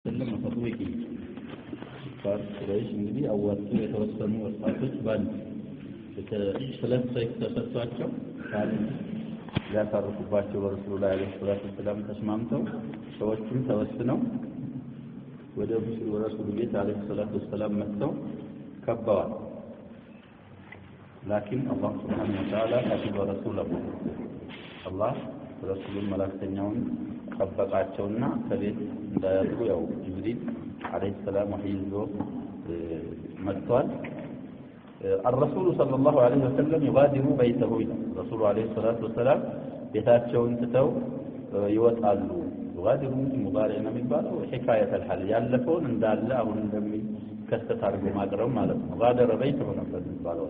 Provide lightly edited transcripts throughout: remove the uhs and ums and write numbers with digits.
ሰለም ተጥዊቂ ቁረይሽ እንግዲህ አዋጡ የተወሰኑ ወጣቶች ባንድ ስለዚህ ሰይፍ ተሰጥቷቸው ታል ያሳርፉባቸው በረሱሉ ላይ አለይሂ ሰላቱ ወሰለም ተስማምተው ሰዎችም ተወስነው ወደ ረሱሉ ቤት አለይሂ ሰላቱ ወሰለም መጥተው ከበዋል። ላኪን አላህ ሱብሓነሁ ወተዓላ ከቲበ ረሱለሁ አላህ ረሱሉን መላእክተኛውን ጠበቃቸውና ከቤት እንዳያጡ ያው ጅብሪል አለይሂ ሰላም ወህይ ይዞ መጥቷል። الرسول صلى الله عليه وسلم يغادر بيته الرسول عليه الصلاة والسلام ቤታቸውን ትተው ይወጣሉ። يغادر مضارع ነው የሚባለው حكاية الحال ያለፈውን እንዳለ አሁን እንደሚከሰት አድርጎ ማቅረብ ማለት ነው። غادر بيته ነበር የሚባለው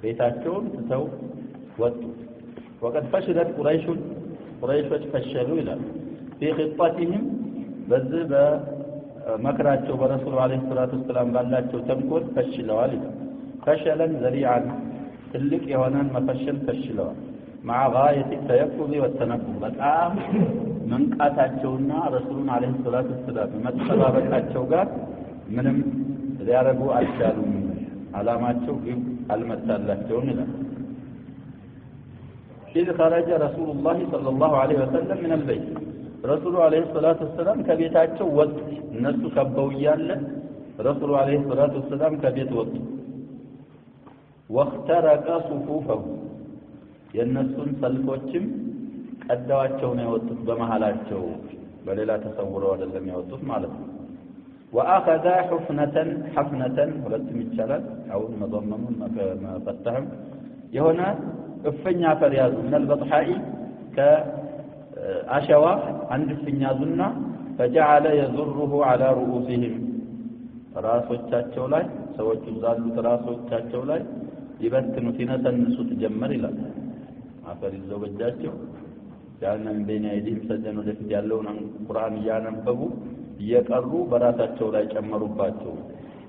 ቤታቸውን ትተው ወጡ። وقد فشلت قريش ፈሸሉ ይላል في خطتهم በዚህ በመከራቸው በረሱሉ አለይሂ ሰላቱ ወሰለም ባላቸው ተንኮል ፈሽለዋል ይላል። ፈሸለን ዘሪዓን ትልቅ የሆነን መፈሸል ፈሽለዋል። مع غاية التيقظ والتنبه በጣም መንቃታቸውና ረሱሉን አለይሂ ሰላቱ ወሰለም መተባበቃቸው ጋር ምንም ሊያረጉ አልቻሉም። አላማቸው ግብ አልመታላቸውም ይላል። إذ خرج رسول الله صلى الله عليه وسلم من البيت رسول عليه الصلاة والسلام كبيتاቸው ወጡ። እነሱ ከበው እያለ ረሱሉ عليه الصلاة والسلام ከቤት ወጡ። واخترق صفوفهم የነሱን ሰልፎችም ቀዳዋቸው ነው የወጡት በመሃላቸው በሌላ ተሰውረው አይደለም የወጡት ማለት ነው። وأخذ حفنة ሁለቱም ይቻላል አሁን መضمኑን መፈተህም የሆነ እፍኛ ፈሪያዙ من البطحاء ከአሸዋ አንድ እፍኛ ያዙና فجعل يزره على رؤوسهم ራሶቻቸው ላይ ሰዎች ዛሉት ራሶቻቸው ላይ ይበትኑት ይነሰንሱት ጀመር ይላል። አፈር ይዘው በእጃቸው ያንን በእኛ አይዲም ሰደኑ ለፊት ያለውን ቁርአን እያነበቡ እየቀሩ በራሳቸው ላይ ጨመሩባቸው።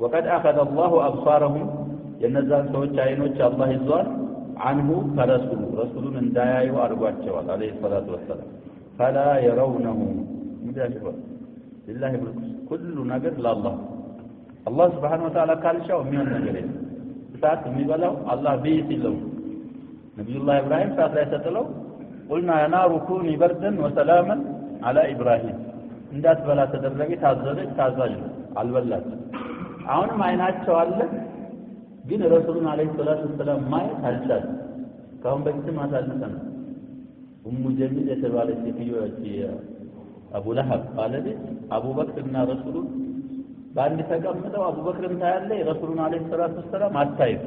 وقد أخذ الله أبصارهم የነዛን ሰዎች አይኖች አላህ ይዟል عنه رسول እንዳያዩ አድርጓቸዋል አለይሂ ሰላቱ ወሰለም فلا يرونه مجاهد لله كل ነገር ለአላህ አላህ Subhanahu Wa Ta'ala ካልሻው የሚሆን ነገር የለም። እሳት የሚበላው አላህ ቢይት ይለው ነብዩላህ ኢብራሂም እሳት ላይ ተጥለው قلنا يا نار كوني بردا وسلاما على ابراهيم እንዳትበላ ተደረገ ታዛዥ አልበላት። አሁንም አይናቸው አለ ግን ረሱሉን አለይሂ ሰላቱ ወሰለም ማየት አልቻለም። ካሁን በፊትም አሳልፈን ኡሙ ጀሚል የተባለች ሴትዮ አቡ ለሀብ ባለቤት አቡበክርና ረሱሉን በአንድ ተቀምጠው አቡበክርን ታያለ ረሱሉን አለይሂ ሰላቱ ወሰለም አታይም።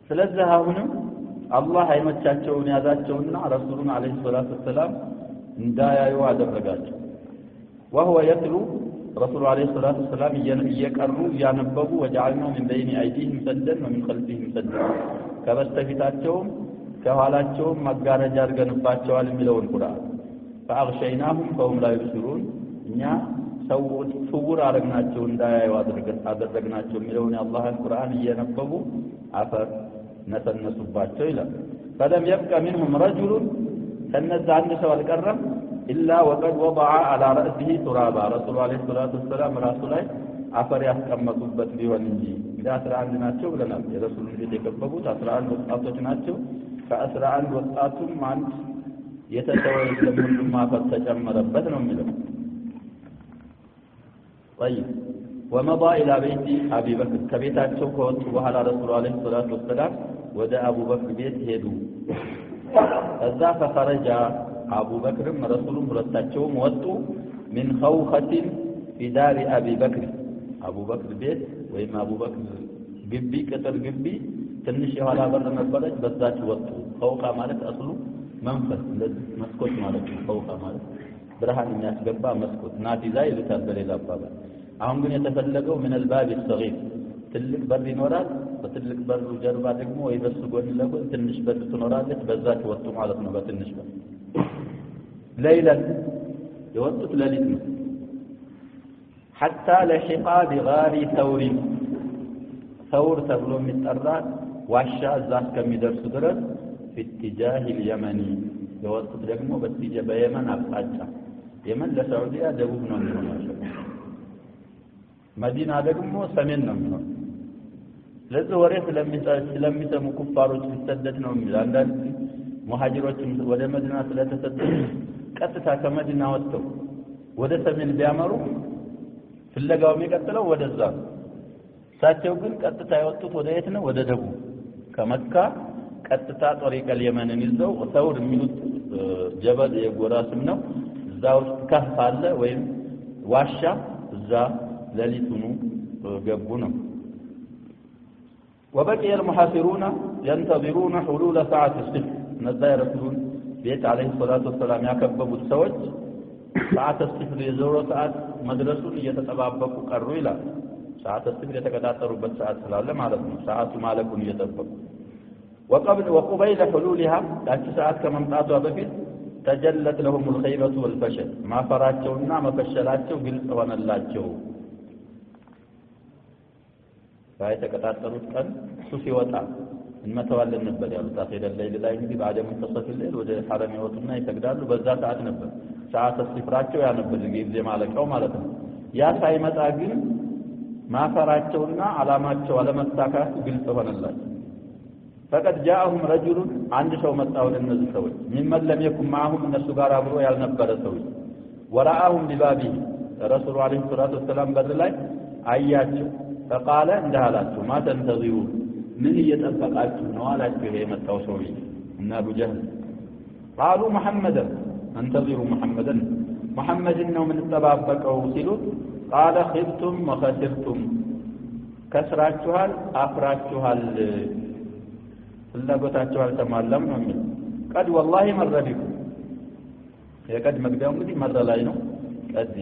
ስለዚህ አሁንም አላህ አይኖቻቸውን ያዛቸውና ረሱሉን አለይሂ ሰላቱ ወሰለም እንዳያዩ አደረጋቸው። وهو يتلو رسول عليه الصلاة والسلام يقروا ينببوا وجعلنا من بين أيديهم سدا ومن خلفهم سدا كبستفتاتهم كهالاتهم مقارجة أرغنباتهم الملون القرآن فأغشيناهم فهم لا يبصرون إنها صور أرغناتهم دايا وأدرغناتهم ملون الله القرآن ينببوا أفر نسنسباتهم إلا فلم يبقى منهم رجل كنز عند سوال الكرم إلا وقد وضع على رأسه ترابا رسول عليه الصلاة والسلام رسوله አፈር ያስቀመጡበት ቢሆን እንጂ እንግዲህ 11 ናቸው ብለናል። የረሱሉን ቤት የከበቡት 11 ወጣቶች ናቸው። ከ11 ወጣቱም አንድ የተተወው ለሁሉም አፈር ተጨመረበት ነው የሚለው። طيب ومضى إلى بيت أبي بكر ከቤታቸው ከወጡ በኋላ ረሱሉ عليه الصلاة والسلام ወደ አቡ በክር ቤት ሄዱ። እዛ فخرج አቡ በክርም ረሱሉም ሁለታቸውም ወጡ من خوخة في دار أبي بكر አቡ በክር ቤት ወይም አቡ በክር ግቢ ቅጥር ግቢ ትንሽ የኋላ በር ነበረች በዛች ወጡ። خوخة ማለት አስሉ መንፈስ እንደዚህ መስኮት ማለት ነው። خوخة ማለት ብርሃን የሚያስገባ መስኮት ናፊዛ ይሉታል በሌላ አባባል። አሁን ግን የተፈለገው من الباب الصغير ትልቅ በር ይኖራል። በትልቅ በሩ ጀርባ ደግሞ ወይ በሱ ጎን ለጎን ትንሽ በር ትኖራለች። በዛች ወጡ ማለት ነው በትንሽ በር ليلا يوطت ليلة حتى لحقا بغار ثور تبلو متطرات واشا ذات كميدرس درس في اتجاه اليمني يوطت ደግሞ በትጀ በየመን አቅጣጫ የመን ለሳዑዲያ ደቡብ ነው የሚሆነው መዲና ደግሞ ሰሜን ነው የሚሆነው ለዚህ ወሬ ስለሚሰሙ ኩፋሮች ሊሰደድ ነው የሚል አንዳንድ ሙሃጅሮች ወደ መዲና ስለተሰደዱ ቀጥታ ከመዲና ወጥተው ወደ ሰሜን ቢያመሩ ፍለጋው የሚቀጥለው ወደዛ ሳቸው ግን ቀጥታ ያወጡት ወደ የት ነው ወደ ደቡብ ከመካ ቀጥታ ጦሪቀል የመንን ይዘው ሰውር የሚሉት ጀበል የጎራስም ነው እዛው ከፍ አለ ወይም ዋሻ እዛ ለሊቱኑ ገቡ ነው وبقي المحاصرون ينتظرون حلول ساعة الصفر نزا يرسلون بيت عليه الصلاة والسلام ያከበቡት ሰዎች ሰዓተ الصفر የዞሮ ሰዓት መድረሱን እየተጠባበቁ ቀሩ ይላል ሰዓተ الصفر የተቀጣጠሩበት ሰዓት ስላለ ማለት ነው ሰዓቱ ማለቁን እየጠበቁ وقبيل حلولها ታች ሰዓት ከመምጣቷ በፊት تجلت لهم الخيبة والفشل ما ፈራቸውና መፈሸላቸው ግልጽ ሆነላቸው ባይተቀጣጠሩት ቀን እሱ ሲወጣ እንመተዋለን ነበር ያሉት አፈደ ለይል ላይ እንግዲህ بعد منتصف الليل ወደ ሐረም ይወጡና ይሰግዳሉ በዛ ሰዓት ነበር ሰዓት ሲፍራቸው ያ ነበር ጊዜ ማለቀው ማለት ነው ያ ሳይመጣ ግን ማፈራቸውና አላማቸው አለመሳካቱ ግልጽ ሆነላቸው فقد جاءهم رجل عند ሰው መጣ ወደ እነዚህ ሰዎች ممن لم يكن معهم እነሱ ጋር አብሮ ያልነበረ ሰው ወራአሁም ቢባቢ ረሱል አለይሂ ሰላቱ ወሰለም በር ላይ አያቸው فقال اندهالاችሁ ما تنتظرون ምን እየጠበቃችሁ ነው አላችሁ ይሄ የመጣው ሰውዬ እና አቡ ጀህል قالوا محمدا انتظروا محمدا محمدን ነው ምን ተጠባበቀው ሲሉት قال خبتم وخسرتم ከስራችኋል አፍራችኋል ፍላጎታችሁ አልተሟላም ነው የሚል قد والله مر بكم የቀድ መግቢያው እንግዲህ መረ ላይ ነው قد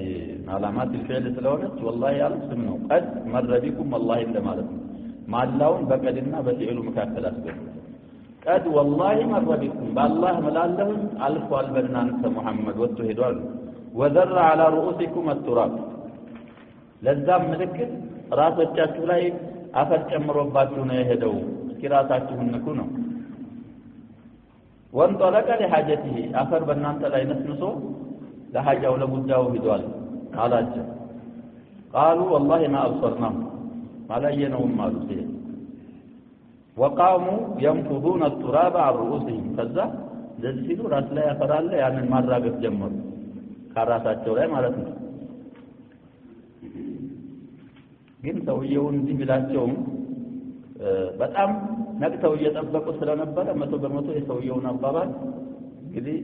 علامات الفعل ስለሆነች والله ያልስም ነው قد مر بكم والله እንደማለት ነው ማላውን በቀድና በፊዕሉ መካከል አስገቡ قد والله مر بكم بالله መላለሁ አልፏል በእናንተ መሐመድ ወጥቶ ሄዷል وذر على رؤوسكم التراب ለዛም ምልክት ራሶቻችሁ ላይ አፈር ጨምሮባችሁ ነው የሄደው እስኪራታችሁን ንኩ ነው ወንጠለቀ ለሐጀቲሂ አፈር በእናንተ ላይ ነስንሶ ለሐጃው ለጉዳዩ ሄዷል አላቸው قالوا والله ما أبصرناه علينهم ما لسيه وقاموا ينفضون التراب عن رؤوسهم فذا ለዚሁ ራስ ላይ ያፈራለ ያንን ማራገፍ ጀመሩ ካራሳቸው ላይ ማለት ነው ግን ሰውየውን እንዲህ ቢላቸውም በጣም ነቅተው እየጠበቁ ስለነበረ 100% የሰውየውን አባባል እንግዲህ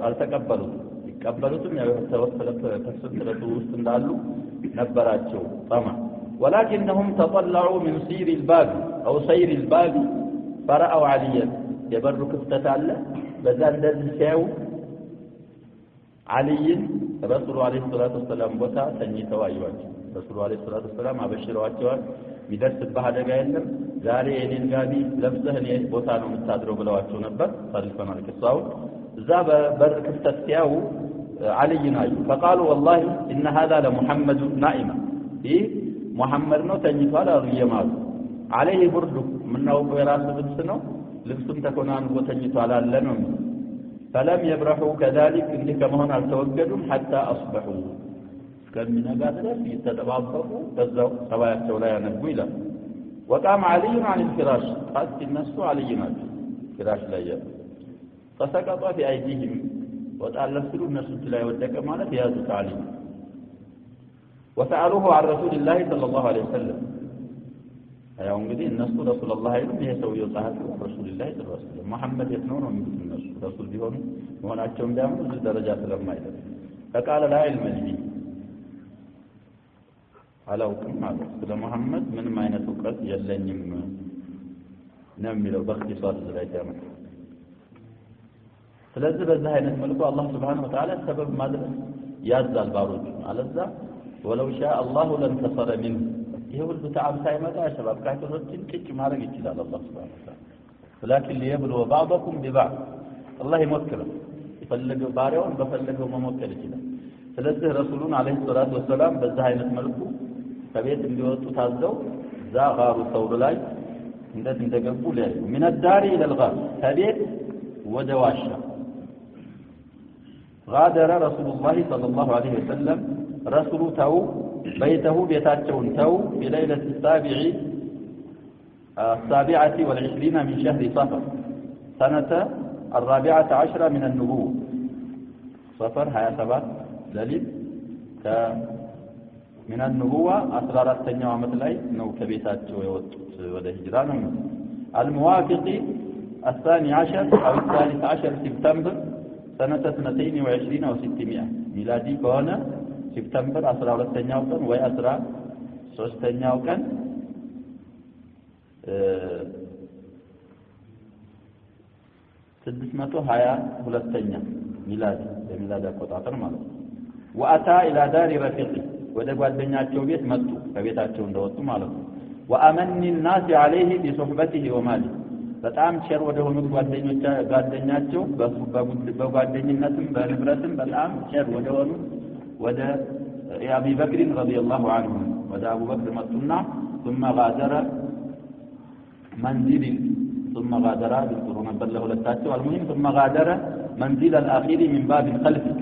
አልተቀበሉት ይቀበሉትም ያው ተወሰለ ተስፈለቱ ውስጥ እንዳሉ ነበራቸው ጠማ ولكنهم تطلعوا من سير الباب او سير الباب فرأوا عليا يبرك ክፍተት አለ በዛ እንደዚህ ሲያዩ عليን ረሱል አለይሂ ሰላቱ ወሰለም ቦታ ተኝተው አዩዋቸው ረሱል አለይሂ ሰላቱ ወሰለም አበሽረዋቸዋል ሚደርስብህ አደጋ የለም ዛሬ የኔን ጋቢ ለብሰህ እኔ ቦታ ነው የምታድረው ብለዋቸው ነበር ታሪፈናል ከሳው እዛ በበር ክፍተት ሲያዩ عليን አዩ فقالوا والله ان هذا لمحمد نائما ይህ محمد ነው ተኝቷል አሉ የማሉ عليه برد ምነው የራሱ ልብስ ነው ልብሱም ተኮናንጎ ተኝቷል አለ ነው فلم يبرحوا كذلك እንዲህ ከመሆን አልተወገዱም حتى اصبحوا እስከሚነጋ ድረስ ይተጠባበቁ በዛው ሰባያቸው ላይ ያነቡ ይላል وقام علي عن الفراش قد الناس علي ናቸው ፍራሽ ላይ فسقط في ايديهم وتعلفوا الناس ላይ ወደቀ ማለት ያዙት علي وسألوه عن رسول الله صلى الله عليه وسلم ያው እንግዲህ እነሱ ረሱላህ አይሉም ይሄ ሰውየው ጻሐፊው ረሱላህ ሰለላሁ ዐለይሂ ወሰለም መሐመድ የት ነው ነው የሚሉት እነሱ ረሱል ቢሆኑ መሆናቸው እንዲያምኑ እዚህ ደረጃ ስለማይደርስ فقال لا علم لي አላውቅም ማለት ስለ መሐመድ ምንም አይነት ዕውቀት የለኝም ነው የሚለው በእክትሳር ላይ ያመጣ ስለዚህ በዚህ አይነት መልኩ አላህ Subhanahu Wa Ta'ala ሰበብ ማድረግ ያዛል ባሮቹ አለዛ ولو شاء الله لانتصر منه ይሄ ሁሉ ተዓብ ሳይመጣ ሸባብ ካፊሮችን ጥጭ ማድረግ ይችላል አላህ Subhanahu Wa Ta'ala ولكن ليبلو بعضكم ببعض الله يمكر يفلገው ባሪያውን በፈለገው መሞከር ይችላል ስለዚህ ረሱሉን አለይሂ ሰላቱ ወሰለም በዛ አይነት መልኩ ከቤት እንዲወጡ ታዘው ዛጋሩ ሰውር ላይ እንደገቡ ላይ من الدار الى الغار ከቤት ወደ ዋሻ غادر رسول الله صلى الله عليه وسلم رسول تو بيته بيتاتون تو في ليلة السابعة والعشرين من شهر صفر سنة 14 من النبوة صفر هيا سبات دليل من النبوة أسرارات تنيو عمد لي نو كبيتاتو يوتت وده هجران الموافق 12 أو 13 سبتمبر سنة 22 أو 600 ميلادي كونه سبتمبر 12 تنيو كان وي 13 تنيو كان 622 ميلاد بميلاد አቆጣጠር ማለት ነው وأتى إلى دار رفيقه ወደ ጓደኛቸው ቤት መጡ ከቤታቸው እንደወጡ ማለት ነው وأمن الناس عليه بصحبته وماله በጣም ቸር ወደ ሆኑ ጓደኛቸው በጓደኝነትም በንብረትም በጣም ቸር ወደ ሆኑ ወደ أبي بكر رضي الله عنه ወደ አቡ በክር መጡና ثم غادر منزل ثم غادر بالقرون بل له لتاتوا المهم ثم غادر منزل الأخير من باب خلفه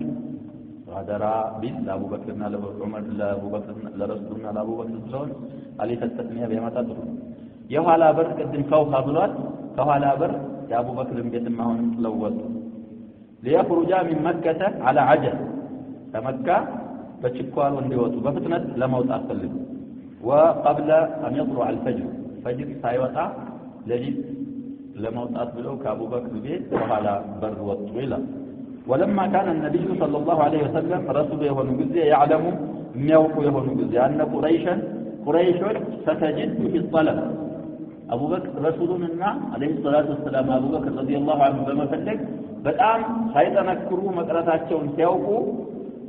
غادر لأبو بكر لعمر لأبو بكر لرسولنا لأبو بكر الزون عليه التسمية بما تدر يوهالا بر قدم فوقها بلوات كوهالا بر يا أبو بكر بيت ما هو تلوت ليخرجا من مكة على عجل فمكة بتشكوال ونديوتو بفتنة لموت أقلب وقبل أن يطلع الفجر فجر سايوتا لجيت لموت أقبلوا كأبو بكر بيت وعلى بر والطويلة ولما كان النبي صلى الله عليه وسلم رسوله ونجزيه يعلم ميوقه ونجزيه أن قريش ستجد في الطلب أبو بكر رسولنا عليه الصلاة والسلام أبو بكر رضي الله عنه بما فلك بالآن سيتنكروا مقرتاتهم سيوقوا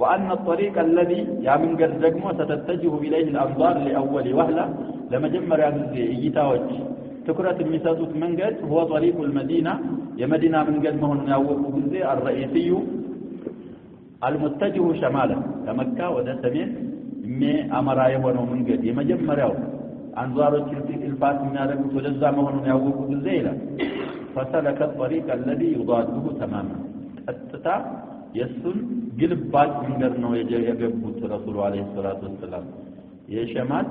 وأن الطريق الذي يامن قرزقمه ستتجه إليه الأنظار لأول وهلة لما جمر يجزيه يتاوج تكرة المسادوت منقد هو طريق المدينة يمدينة منقد مهن يوقف جزء الرئيسي المتجه شمالا كمكة ودسمين مي أمر يهونه منقد يمجمر يوم أنظار الفات من هذا تجزى مهن يوقف جزء فسلك الطريق الذي يضاده تماما التتا يسن قلبات منقد نو يجبت رسول عليه الصلاة والسلام يا شمال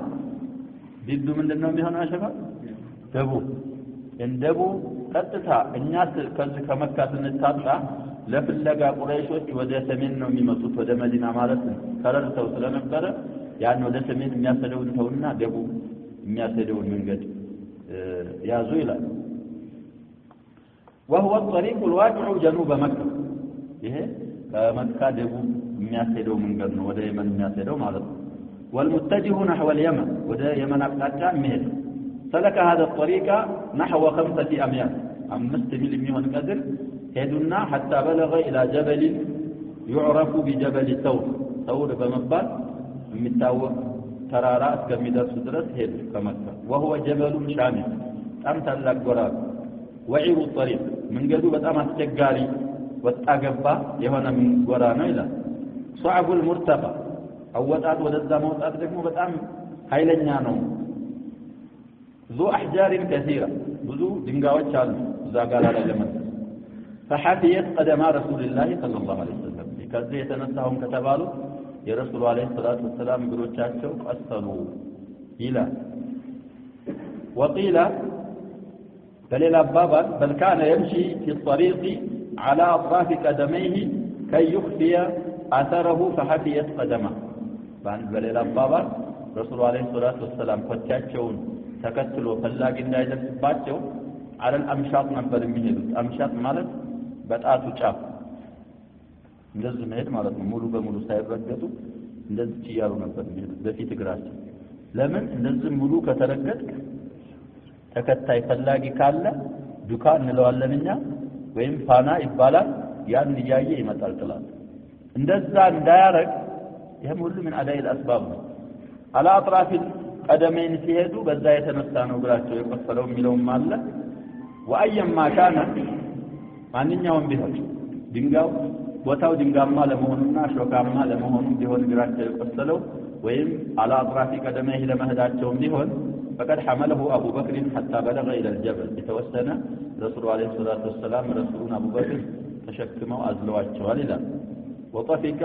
ضد من النوم هنا شباب ደቡብ እንደቡ ቀጥታ እኛ ከዚህ ከመካ ስንታጣ ለፍለጋ ቁረይሾች ወደ ሰሜን ነው የሚመጡት ወደ መዲና ማለት ነው ተረድተው ስለነበረ ያን ወደ ሰሜን የሚያሰደውን ተውና ደቡብ የሚያሰደውን መንገድ ያዙ ይላል وهو الطريق الواقع جنوب مكة ይሄ ከመካ ደቡብ የሚያሰደው መንገድ ነው ወደ የመን የሚያሰደው ማለት ነው والمتجه نحو اليمن ወደ የመን አቅጣጫ የሚሄድ سلك هذا الطريق نحو 5 أميال 5 ميل من قدر هدنا حتى بلغ إلى جبل يعرف بجبل ثور بمبال متاوق ترارات كمدرس درس هد كمكة وهو جبل شامل أمثل لك قراب وعير الطريق من قدو بتأم استقاري واتقبا يهونا من قرانا إلى صعب المرتفع أوتات ودزا موتات لكم بتأم هايلنيانو ذو أحجار كثيرة بذو دنقاوات شال زاقال على جمال فحافيت قدما رسول الله صلى الله عليه وسلم لكذا يتنسهم كتبالو يا رسول عليه الصلاة والسلام يقولوا تشاشوا أسفلوا إلى وقيل فليل أبابا بل كان يمشي في الطريق على أطراف قدميه كي يخفي أثره فحافيت قدمه فليل أبابا رسول عليه الصلاة والسلام قد تشاشون ተከትሎ ፈላጊ እንዳይደርስባቸው አረል አምሻጥ ነበር የሚሄዱት አምሻጥ ማለት በጣቱ ጫፍ እንደዚህ መሄድ ማለት ነው ሙሉ በሙሉ ሳይረገጡ እንደዚህ ይያሉ ነበር የሚሄዱት በፊት እግራቸው ለምን እንደዚህ ሙሉ ከተረገጥ ተከታይ ፈላጊ ካለ ዱካ እንለዋለንኛ ወይም ፋና ይባላል ያን ይያየ ይመጣል ጥላት እንደዛ እንዳያረግ ይሄም ሁሉ ምን አዳይ الاسباب ነው على اطراف قدمين ሲሄዱ በዛ የተነሳ ነው እግራቸው የቆሰለው የሚለውም አለ ወአየማ ካነ ማንኛውም ቢሆን ድንጋው ቦታው ድንጋማ ለመሆኑና ሾካማ ለመሆኑ ቢሆን እግራቸው የቆሰለው ወይም على اطراف قدميه ለመሄዳቸው ቢሆን فقد حمله ابو بكر حتى بلغ الى الجبل የተወሰነ ረሱል አለይሂ ሰላቱ ወሰለም ረሱሉን አቡ በክር ተሸክመው አዝለዋቸዋል ይላል وطفق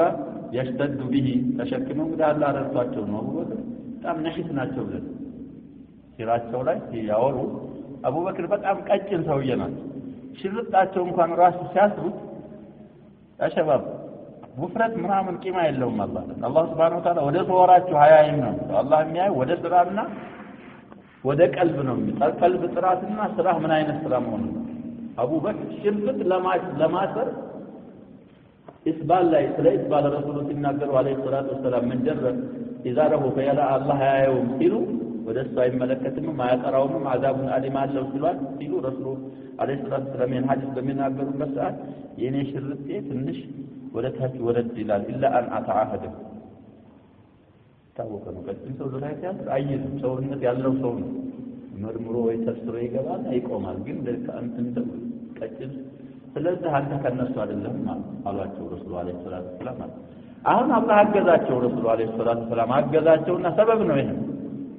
يشتد به تشكمه قد الله رضاቸው ነው አቡበክር በጣም ነሽት ናቸው ብለን ሲራቸው ላይ ያወሩ አቡበክር በጣም ቀጭን ሰውዬ ናቸው ሽርጣቸው እንኳን ራሱ ሲያስሩት አሸባብ ውፍረት ምናምን ቂማ የለውም አላህ Subhanahu Wa Ta'ala ወደ ተወራችሁ ሀያይም ነው አላህ የሚያየው ወደ ስራና ወደ ቀልብ ነው ቀልብ ጥራትና ስራ ምን አይነት ስራ መሆኑ አቡበክር ሽርጥ ለማሰር إسبال لا يسرى إسبال رسول الله عليه الصلاة والسلام من جر إذا رهو فيلا الله يوم سيلو ودسوا إما لكتم ما يتراهم عذاب أليم لو سلوات سيلو رسول عليه الصلاة والسلام من حديث بمن أقروا مسألة يني شرطي تنش ولتهج ولد دلال إلا أن أتعاهده تاوكا نقدم سوى ذلك ياسر أيضا سوى الناس يالله سوى مرمرو ويتسر يقبال أيقوم الجن ذلك أنت ندول كتل ስለዚህ አንተ ከነሱ አይደለም አሏቸው ረሱላህ አለይሂ ሰላቱ ሰላም አሁን አላህ አገዛቸው ረሱላህ አለይሂ ሰላቱ ሰላም አገዛቸውና ሰበብ ነው ይሄ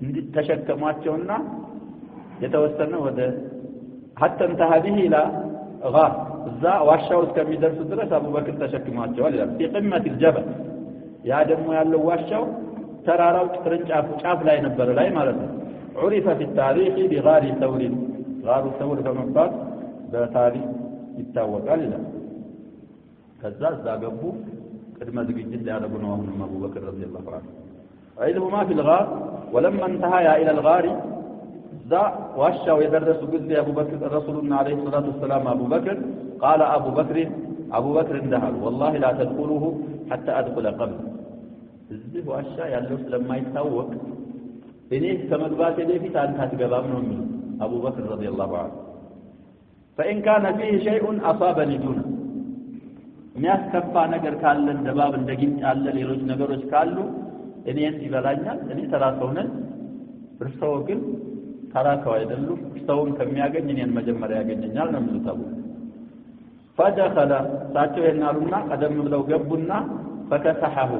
እንዲተሸከሟቸውና የተወሰነ ወደ حتى انتهى به الى غار ذا ዋሻው እስከሚደርሱ ድረስ አቡበክር ተሸክሟቸዋል ይላል في قمه الجبل ያ ደግሞ ያለው ዋሻው ተራራው ቅርንጫፍ ጫፍ ላይ ነበር ላይ ማለት ነው عرف في التاريخ بغار ثور غار ثور በመባል በታሪክ ይታወቃል ይላል ከዛ ዛገቡ ቅድመ ዝግጅት ሊያደርጉ ነው አሁን አቡበክር ረዲየላሁ ዐንሁ አይልሁማ في الغار ولما انتهى الى الغار ذا واشوا يدرسوا قد ابوبكر رسولنا عليه الصلاه والسلام ابوبكر قال ابوبكر اندهر والله لا تدخلوه حتى ادخل قبل እዚህ ዋሻ ያለው ስለማይታወቅ እኔ ከመግባቴ በፊት አንተ አትገባም ነው የሚለው አቡበክር ረዲየላሁ ዐንሁ فإن كان فيه شيء أصابني دونه የሚያስከፋ ነገር ካለ እንደባብ እንደግንጭ አለ ሌሎች ነገሮች ካሉ እኔን ይበላኛል እኔ ተራሰው ነኝ እርሰው ግን ተራሰው አይደሉም ሰውን ከሚያገኝ እኔን መጀመሪያ ያገኘኛል ነው የሚሉት فدخل ሳቸው የናሉና ቀደም ብለው ገቡና فكسحه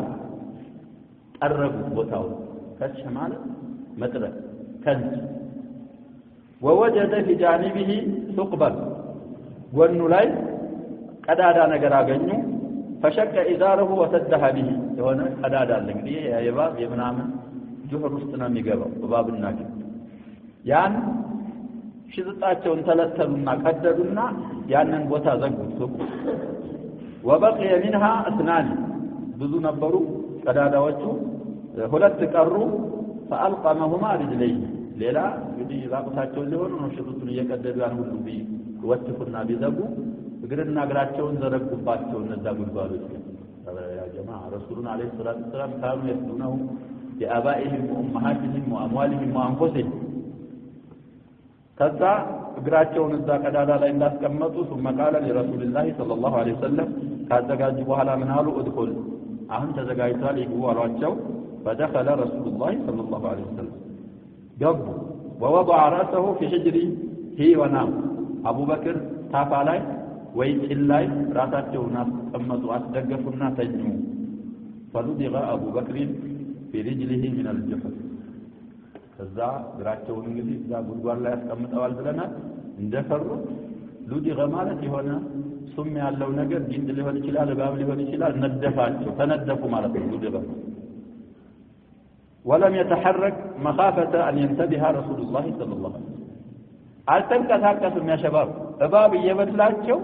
ጠረጉ ቦታው ከስህ ማለት መጥረግ ከንት ووجد في جانبه ثقبا وانه لاي ቀዳዳ ነገር አገኙ فشق ازاره وسدها به የሆነ ቀዳዳ አለ እንግዲህ የባብ የምናምን ጆህር ውስጥ ነው የሚገባው ባብና ግን ያን ሽዝጣቸውን ተለተሉና ቀደዱና ያንን ቦታ ዘጉት وبقي منها اثنان ብዙ ነበሩ ቀዳዳዎቹ ሁለት ቀሩ فالقمهما رجليه ሌላ እንግዲህ ራቁታቸው ሊሆኑ ነው ሽሩቱን እየቀደዱ ያን ሁሉ ወጥፉና ቢዘጉ እግርና እግራቸውን ዘረጉባቸው እነዛ ጉድጓዶች ያ ጀማዓ ረሱሉን አለይሂ ሰላቱ ሰላም ካኑ ይስዱነው የአባኢሂም ወኡምማሃቲሂም ወአምዋሊሂም ወአንፉሲሂም ከዛ እግራቸውን እዛ ቀዳዳ ላይ እንዳስቀመጡ ثم قال لرسول الله صلى الله عليه وسلم ካዘጋጁ በኋላ ምን አሉ ادخل አሁን ተዘጋጅቷል ይግቡ አሏቸው فدخل رسول الله صلى الله عليه وسلم جبوا ووضع رأسه في حجره هي ونام أبو بكر تافالاي ويتلاي رأساتهنا قمتوا أتدقفنا تجنوا فلدغ أبو بكر في رجله من الجحر كذا براتشو نجدي ذا غدوار لا يسقمط أول بلنا اندفروا لدغ مالتي هنا سمي ያለው ነገር ጅንድ ሊሆን ይችላል ባብ ሊሆን ይችላል ነደፋቸው ተነደፉ ማለት ነው لدغ ولم يتحرك مخافة أن ينتبه رسول الله صلى الله عليه وسلم አልተንቀሳቀሱም يا شباب እባብ እየበላቸው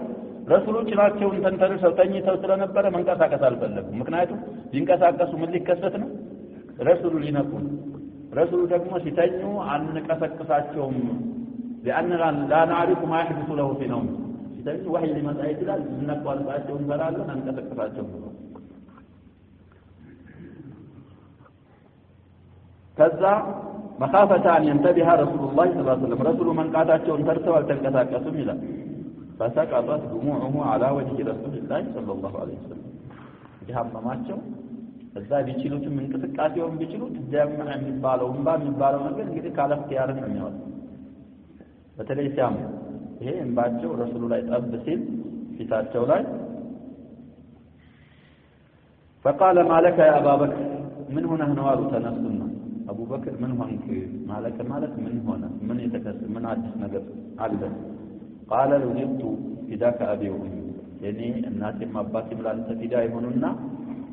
ረሱሎቻቸውን ተንተርሰው ተኝተው ስለነበረ መንቀሳቀስ አልፈለጉም ምክንያቱም ቢንቀሳቀሱ ምን ሊከሰት ነው ረሱሉ ሊነቁ ረሱሉ ደግሞ ሲተኙ አንቀሳቀሳቸውም لأننا لا نعرف ما يحدث له في نوم ሲተኙ ወህይ ሊመጣ ይችላል እንነቃልባቸው እንበላለን አንቀሳቀሳቸው كذا مخافة أن ينتبه رسول الله صلى الله عليه وسلم رسول من قاتاته انترسوا والتنكساكسوا إلى فسقطت دموعه على وجه رسول الله صلى الله عليه وسلم جهام مماتشو እዛ ቢችሉት ምን እንቅስቃሴውን ቢችሉት ደም የሚባለው እንባ የሚባለው ነገር እንግዲህ ካለ እክቲያር ነው የሚወጣው በተለይ ሲያም ይሄ እንባቸው ረሱሉ ላይ ጠብ ሲል ፊታቸው ላይ فقال ما لك يا أبا بكر من هنا نوار تنسنا أبو بكر من هنك مالك من هنا من يتكسر من عجز نقر علم قال لذبت فداك أبي وأمي የኔ እናቴም አባቴም ላንተ ፊዳ ይሆኑና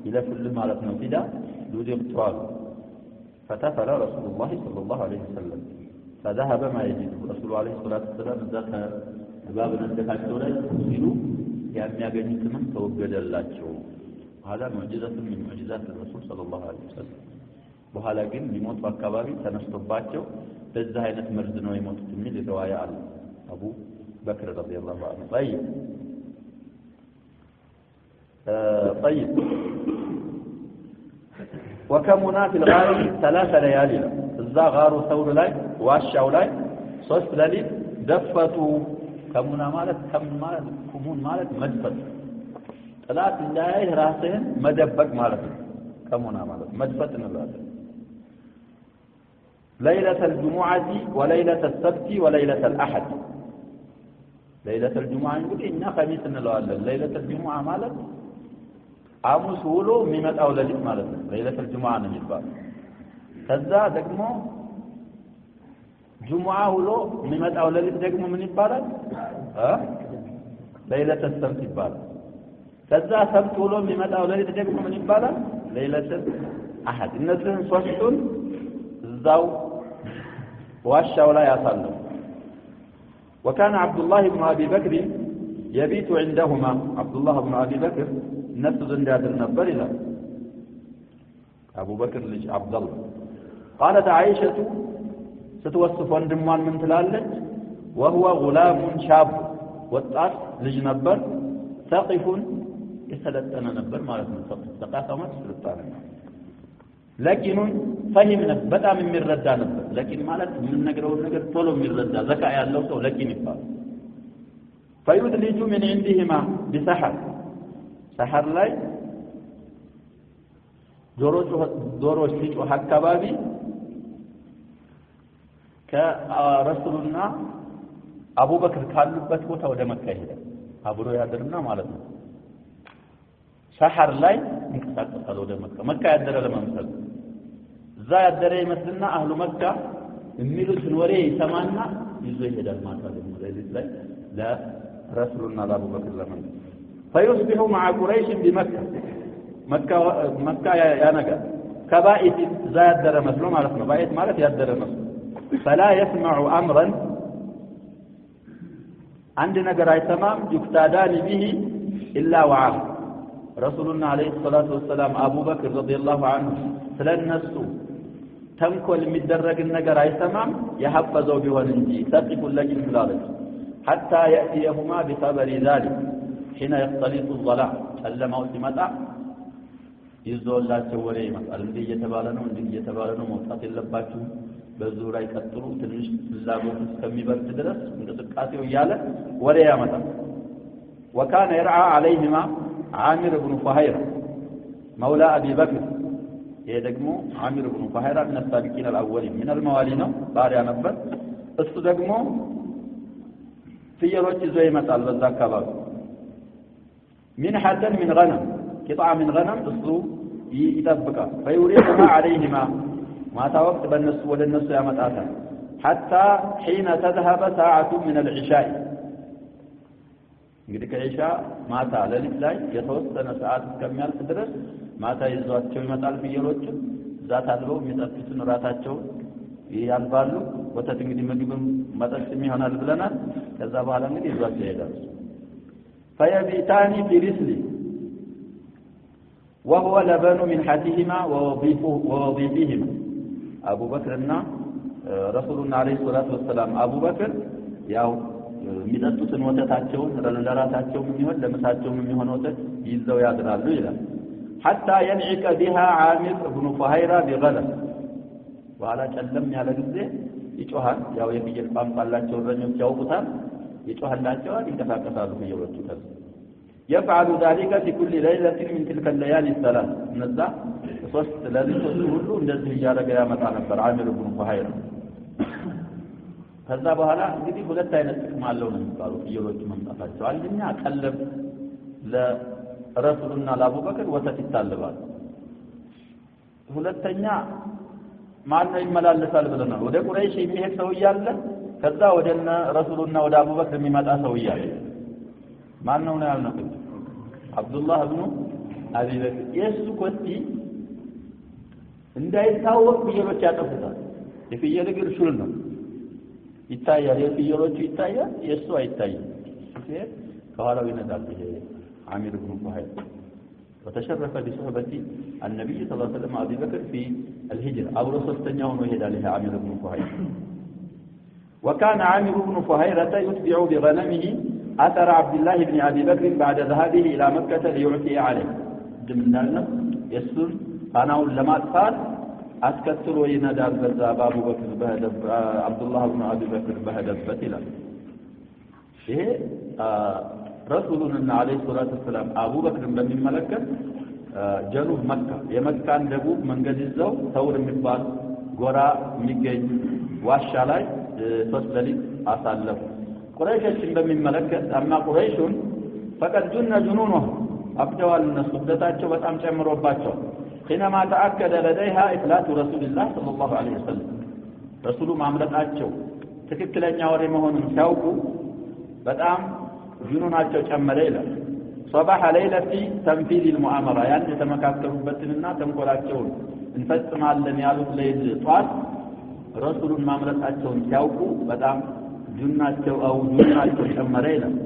ይለፍልህ ማለት ነው ፊዳ ዱድብቷል فتفل رسول الله صلى الله عليه وسلم فذهب ما يجد رسول الله عليه الصلاة والسلام ذات باب نزكاቸው ላይ ሲሉ የሚያገኙት ምን ተወገደላቸው هذا معجزة من معجزات الرسول صلى الله عليه وسلم በኋላ ግን ሊሞቱ አካባቢ ተነስቶባቸው በዛ አይነት መርዝ ነው የሞቱት የሚል ሪዋያ አለ አቡ በክር ረዲየላሁ ዐንሁ طيب وكمنا في الغار 3 ليالي እዛ غار ثور ላይ ዋሻው ላይ 3 ሌሊት ደፈቱ ከሙና ማለት ኩሙን ማለት መድፈት ጥላት እንዳያይ ራስህን መደበቅ ማለት ነው ከሙና ማለት መድፈት እንላለን ليلة الجمعة وليلة السبت وليلة الأحد ليلة الجمعة نقول إننا خميس نلوالن ليلة الجمعة مالت عاموس ولو ميمت أولادك مالت ليلة الجمعة نجيبها كذا دقمو جمعة ولو ميمت أولادك دقمو من يبالت ليلة السبت يبالت كذا سبت ولو ميمت أولادك دقمو من يبالت ليلة الأحد النزلين صوتون الزاو واشوا لا يصلوا وكان عبد الله بن ابي بكر يبيت عندهما عبد الله بن ابي بكر نفس زنداد النبر الى ابو بكر لج عبد الله قالت عائشه ستوصف وندمان من تلالج وهو غلام شاب وطاس لج نبر ثقف يسلطن نبر ማለት ነው ثقافه ስልጣኔ لكن فهمنا በጣም የሚረዳ ነበር لكن ማለት ምን ነገረው ነገር ቶሎ የሚረዳ ዘካ ያለው ሰው لكن ይባላል فيدلج من عندهما بسحر سحر ላይ ዶሮች ሲጮህ አካባቢ ከረሱልና አቡበክር ካሉበት ቦታ ወደ መካ ይሄዳል አብሮ ያደርና ማለት ነው ሰሐር ላይ እንቀሳቀሳል ወደ መካ ያደረ ለመምሰል እዛ ያደረ ይመስልና አህሉ መካ የሚሉትን ወሬ ይሰማና ይዞ ይሄዳል ማታ ደግሞ ለዚህ ላይ ለረሱልና ለአቡበክር ለምን فيصبح مع قريش بمكة مكة يا نجا كبائت زاد در مسلم على اسمه بائت مالك يدر مسلم فلا يسمع أمرا عندنا قرأي تمام يقتادان به إلا وعاه رسولنا عليه الصلاة والسلام أبو بكر رضي الله عنه سلن نفسه تنكل مدرق النقر أي تمام يحفظوا بوانجي سقف اللجن فلالك حتى يأتيهما بخبر ذلك حين يختلط الظلام ألما وسمتا يزول لا توري مسألة اندي يتبالنو موطات اللباتو بزورا يكتروا تنش اللابوت كمي برد درس مدسكاتي وياله وريا متا وكان يرعى عليهما عامر بن فهيرة مولى أبي بكر يدقمو عامر بن فهيرة من السابقين الأولين من الموالين باريا نبت استدقمو في يروج زيمة البزاك باب من حسن من غنم قطعة من غنم تصلو يتبقى فيوريهما عليهما ما توقت بالنسو وللنسو يا متاتا حتى حين تذهب ساعة من العشاء እንግዲህ ከኢሻ ማታ ለሊት ላይ የተወሰነ ሰዓት እስከሚያልፍ ድረስ ማታ ይዟቸው ይመጣል ፍየሎቹ ዛት አድርገው የሚጠጡትን ራታቸው ያልባሉ ወተት እንግዲህ ምግብም መጠጥም ይሆናል ብለናል ከዛ በኋላ እንግዲህ ይዟቸው ይሄዳል فيبيتان في رسل وهو لبن من حتيهما ووظيفهما أبو بكرنا رسولنا عليه الصلاة والسلام أبو بكر ያው የሚጠጡትን ወተታቸውን ለራሳቸው የሚሆን ለምሳቸው የሚሆን ወተት ይዘው ያድራሉ ይላል حتى ينعق بها عامر بن فهيرة بغنم وعلى ጨለም ያለ ጊዜ ይጮሃል ያው የፍየል ቋንቋላቸው እረኞች ያውቁታል ይጮሃላቸው ይንቀሳቀሳሉ ፍየሎቹ ከዛ يفعل ذلك في كل ليلة من تلك الليالي الثلاث ነዛ ሶስት ለሊቶች ሁሉ እንደዚህ ያደረገ ያመጣ ነበር عامر بن فهيرة ከዛ በኋላ እንግዲህ ሁለት አይነት ጥቅም አለው ነው የሚባለው ፍየሎቹ መምጣታቸው አንደኛ ቀለብ ለረሱልና ለአቡበክር ወተት ይታለባል ሁለተኛ ማን ይመላለሳል ብለናል ወደ ቁረይሽ የሚሄድ ሰው ይያለ ከዛ ወደና ረሱልና ወደ አቡበክር የሚመጣ ሰው ይያለ ማን ነው ያልነው? አብዱላህ ኢብኑ አቢ በክር። የሱ ኮቲ እንዳይታወቅ ፍየሎች ያጠፉታል። የፍየል እግር ሹል ነው ይታያል፣ የፍየሎቹ ይታያል፣ የሱ አይታይም። ሲሄድ ከኋላው ይነዳል። ይሄ አሚር ኢብኑ ፉሃይራ وتشرف بصحبة النبي صلى الله عليه وسلم أبي بكر في الهجرة أو رسول تنيون وهذا له عامر بن فهيرة. وكان عامر بن فهيرة يتبع بغنمه أثر عبد الله بن أبي بكر بعد ذهابه إلى مكة ليعطي عليه. جملنا يسر أنا لما قال أسكتر وينادى أبو بكر بهدب عبد الله بن أبي بكر بهدب بتلا. إيه رسولنا عليه الصلاة والسلام أبو بكر بن ملكة جنوب مكة يمكان دبوب من جزيزو ثور مقبال غورا ميجي واشالاي فصلي أصالف قريش بن ملكة أما قريش فقد جن جنونه أبدوا النصبتاتشو بس أمشي مروباتشو حينما تأكد لديها إفلات رسول الله صلى الله عليه وسلم رسول معاملاتشو تكتلن يوري مهون ساوكو بدأم جنوناቸው ጨመረ ይላል። صباح ليلة تنفيذ المؤامرة يعني የተመካከሩበትንና ተንኮላቸውን እንፈጽማለን ያሉት ለይል ጧት ረሱሉን ማምለጣቸውን ሲያውቁ በጣም ጁናቸው ጨመረ ይላል።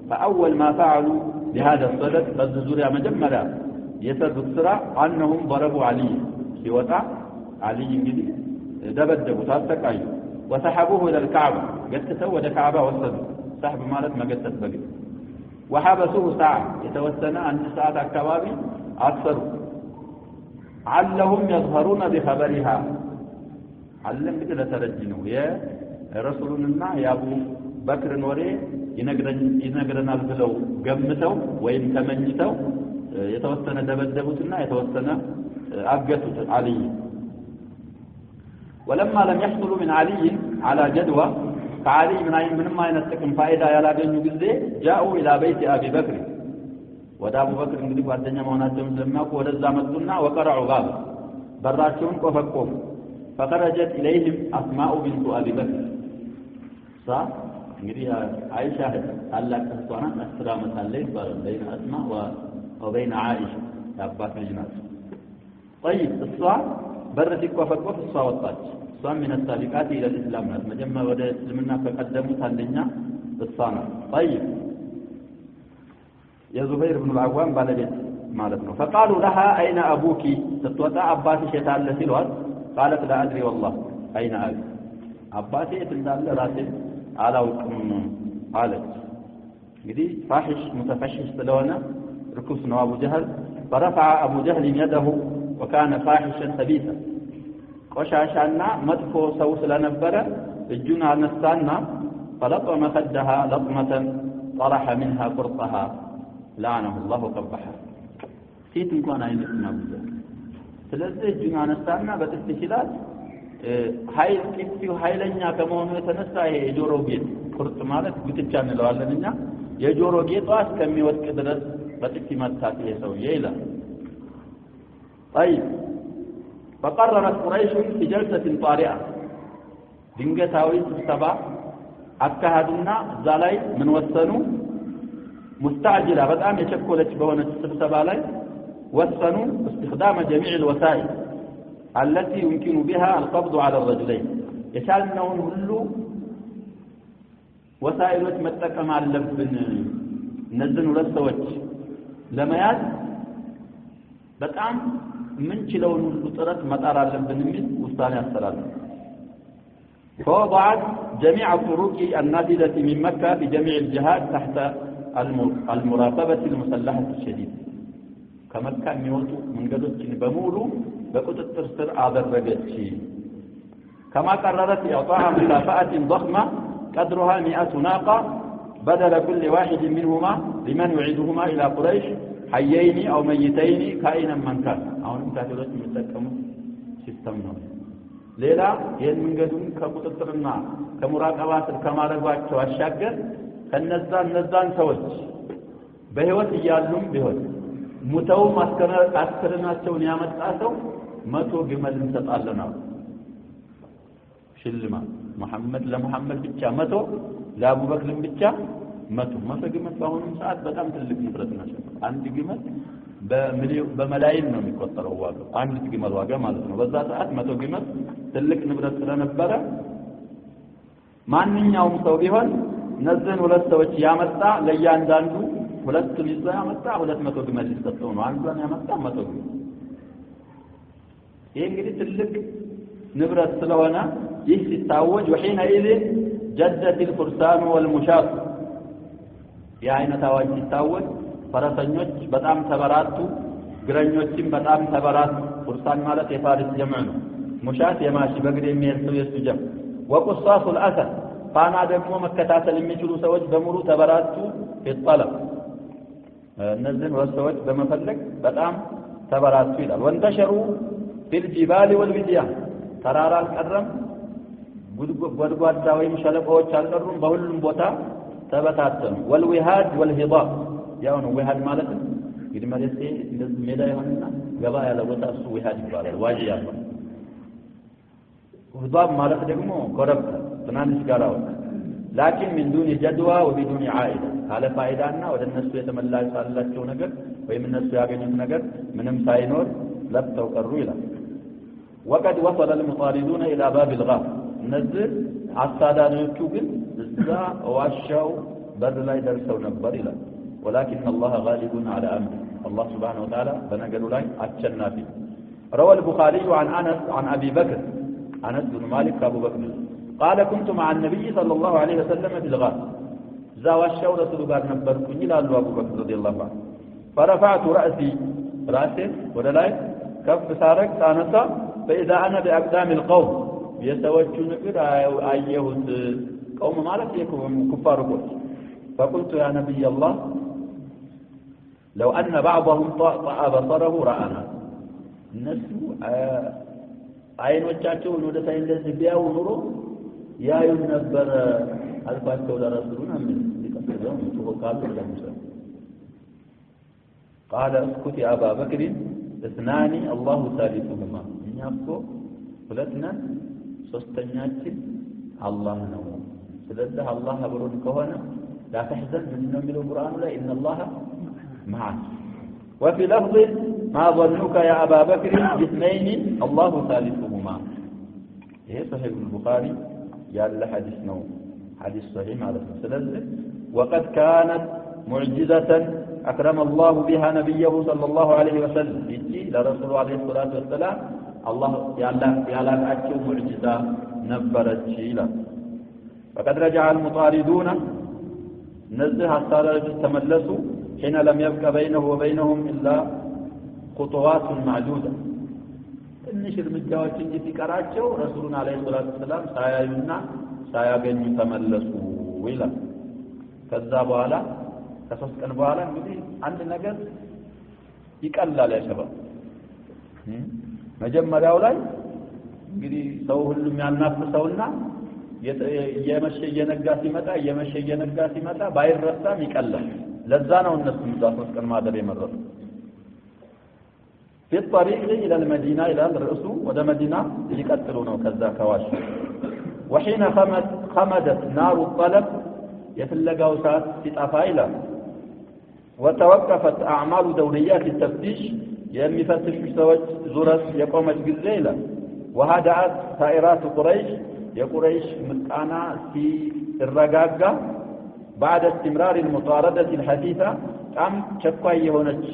فأول ما فعلوا بهذا الصدد በዙሪያ መጀመሪያ የሰሩት ስራ أنهم ضربوا علي ሲወጣ علي እንግዲህ ደበደቡት አሰቃዩ وسحبوه إلى الكعبة ገትተው ወደ ካዕባ ወሰዱ صاحب مالك ما قدت بقي وحبسوه ساعة يتوسنا عن ساعة الكوابي أكثر علهم يظهرون بخبرها علم مثل ترجنوا يا رسولنا يا أبو بكر نوري ينقرنا البلو قمتوا وإن تمنيتوا يتوسنا دبدبوتنا يتوسنا أبقتوا علي ولما لم يحصلوا من علي على جدوى فعلي من ما ينتقم فائدة يلاقينه بالذي جاءوا إلى بيت أبي بكر ودا أبو بكر نقول الدنيا موناتهم زماك ولزا مدنا وقرعوا باب براتهم وفقهم فخرجت إليهم أسماء بنت أبي بكر صح؟ نقول عائشة قال لك أسطوانا أسرامة الليل بين أسماء وبين عائشة أباك نجنات طيب الصلاة برتك وفقوا في الصلاة والطاج من السابقات إلى الإسلام مجمع وده إسلامنا فقدموا تندنا الصانع طيب يا زبير بن العوام بالبيت مالتنا فقالوا لها أين أبوك تتوتع عباسي شيطان لسلوات قالت لا أدري والله أين أبي عباسي يتندال راسل على وكم قالت قدي فاحش متفشش سلونا ركوسنا أبو جهل فرفع أبو جهل يده وكان فاحشا خبيثا ቆሻሻና መጥፎ ሰው ስለነበረ እጁን አነሳና فلطم خدها لطمة طرح منها قرطها لعنه الله وقبحها ሴት እንኳን አይነትና ብዙ ስለዚህ እጁን አነሳና በጥፊ ሲላት ጥፊው ኃይለኛ ከመሆኑ የተነሳ የጆሮ ጌጥ ቁርጥ ማለት ጉትቻ እንለዋለንኛ የጆሮ ጌጧ እስከሚወድቅ ድረስ በጥፊ መታት ይሄ ሰውዬ ይላል። طيب فقررت قريش في جلسة طارئة دنجتاوي سبسبا أكهدنا زالاي من وسنوا مستعجلة بدأم يشكلت بهونة سبسبا لاي وسنوا استخدام جميع الوسائل التي يمكن بها القبض على الرجلين يشالنون هلو وسائل متكم على اللبن نزلوا للسوج لما ياد بدأم من شلون الطرق مطار لبن من وسطاني السلام فوضعت جميع الطرق النافذة من مكة بجميع الجهات تحت المراقبة المسلحة الشديدة كمكة ميوتو من قدس بمولو بقوت الترسر آذر رجتشي كما قررت إعطاء مكافأة ضخمة قدرها 100 ناقة بدل كل واحد منهما لمن يعيدهما إلى قريش حيين أو ميتين كائنا من كان أو نمتاكلوش متكمو سيستمنا ليلا ين من قدون كمتطرنا كمراقبات كمارقبات واشاقر كالنزان سوج بهوت يالهم بهوت متو أسكرناتهم نيامت آسو متو جمال انتطالنا شلما محمد لمحمد بيتشا متو لأبو بكر بيتشا መቶ ግመል በአሁኑ ሰዓት በጣም ትልቅ ንብረት ናቸው። አንድ ግመል በመላይን ነው የሚቆጠረው ዋጋው፣ አንድ ግመል ዋጋ ማለት ነው። በዛ ሰዓት 100 ግመል ትልቅ ንብረት ስለነበረ ማንኛውም ሰው ቢሆን እነዚህን ሁለት ሰዎች ያመጣ ለእያንዳንዱ ሁለቱን ይዞ ያመጣ 200 ግመል ይሰጠው ነው። አንዱን ያመጣ 100 ግመል። ይሄ እንግዲህ ትልቅ ንብረት ስለሆነ ይህ ሲታወጅ وحينئذ جدت الفرسان والمشاة የአይነት አዋጅ ሲታወጅ ፈረሰኞች በጣም ተበራቱ፣ ግረኞችም በጣም ተበራቱ። ፍርሳን ማለት የፋሪስ ጀምዕ ነው። ሙሻት የማሺ በእግር የሚሄድ ሰው የሱ ጀምዕ። وقصاص الأسد ፋና ደግሞ መከታተል የሚችሉ ሰዎች በሙሉ ተበራቱ። ይطلب እነዚህን ወሰዎች በመፈለግ በጣም ተበራቱ ይላል። وانتشروا في الجبال والوديان ተራራ አልቀረም፣ ጉድጓዳ ወይም ሸለቆዎች አልቀሩም፣ በሁሉም ቦታ ተበታተኑ። والوهاد والهضاب ያው ነው። وهاد ማለት እንግዲህ ማለት እንደዚህ ሜዳ ይሆንና ገባ ያለ ቦታ እሱ وهاد ይባላል። ዋጂ ያለው هضاب ማለት ደግሞ ኮረብታ ትናንሽ ጋራዎች لكن من دون جدوى وبدون عائدة على فائدانا ወደነሱ የተመላሳላቸው ነገር ወይም እነሱ ያገኙት ነገር ምንም ሳይኖር ለብተው ቀሩ ይላል። وقد وصل المطاردون الى باب الغار እነዚህ አሳዳጆቹ ግን እዛ ዋሻው በር ላይ ደርሰው ነበር ይላል። ولكن الله غالب على امره الله سبحانه وتعالى በነገሩ ላይ አሸናፊ። روى البخاري عن انس عن ابي بكر انس بن مالك ابو بكر قال كنت مع النبي صلى الله عليه وسلم في الغار ذا واشاو رسول ጋር ነበርኩኝ ይላሉ አቡ በክር ረዲየላሁ ዐንሁ فرفعت راسي ወደ ላይ ከፍ ሳረግ ታነሳ فاذا انا باقدام القوم يتوجهون እግር አየሁት። قوم ማለት የኩፋሮች فقلت يا نبي الله لو ان بعضهم طأ بصره رانا እነሱ አይኖቻቸውን ወደ ላይ እንደዚህ ቢያዩ ኑሮ ያዩን ነበር አልፋቸው ለረሱሉና ምን ይቀጥላል ተወካሉ ለሙሳ قال اسكت يا ابا بكر اثنان الله ثالثهما እኛኮ ሁለትና ሶስተኛችን አላህ ነው። ስለዚህ አላህ አብሮን ከሆነ لا تحزن من የሚለው ቁርአኑ ላይ ان الله معنا. وفي لفظ ما ظنك يا ابا بكر باثنين الله ثالثهما. ይሄ صحيح البخاري ያለ ሐዲስ ነው። ሐዲስ صحيح ማለት ነው። ስለዚህ وقد كانت معجزة أكرم الله بها نبيه صلى الله عليه وسلم يجي لرسول عليه الصلاة والسلام الله يعلم أكثر معجزة نبرت شيلا. فقد رجع المطاردون نزه الصالح تملسوا حين لم يبق بينه وبينهم إلا خطوات معدودة. النشر مجاوات እንጂ ሲቀራቸው ረሱሉን አለይሂ ሰላቱ ሰላም ሳያዩና ሳያገኙ ተመለሱ ይላል። ከዛ በኋላ ከሶስት ቀን በኋላ እንግዲህ አንድ ነገር ይቀላል ያሸባል። መጀመሪያው ላይ እንግዲህ ሰው ሁሉም ያናፍሰውና የመሸ እየነጋ ሲመጣ ባይረሳም ይቀላል። ለዛ ነው እነሱ ሶስት ቀን ማደር የመረጡ። في الطريق الى المدينه الى الرؤوس ወደ መዲና ሊቀጥሉ ነው ከዛ ከዋሽ وحين خمدت نار الطلب يفلقوا ساعات تطفى وتوقفت اعمال دوريات التفتيش يفتش سوت زورس يقومت بالليل وهدأت سائرات قريش متقانا في الرقاقة بعد استمرار المطاردة الحديثة قام شكوى يهونج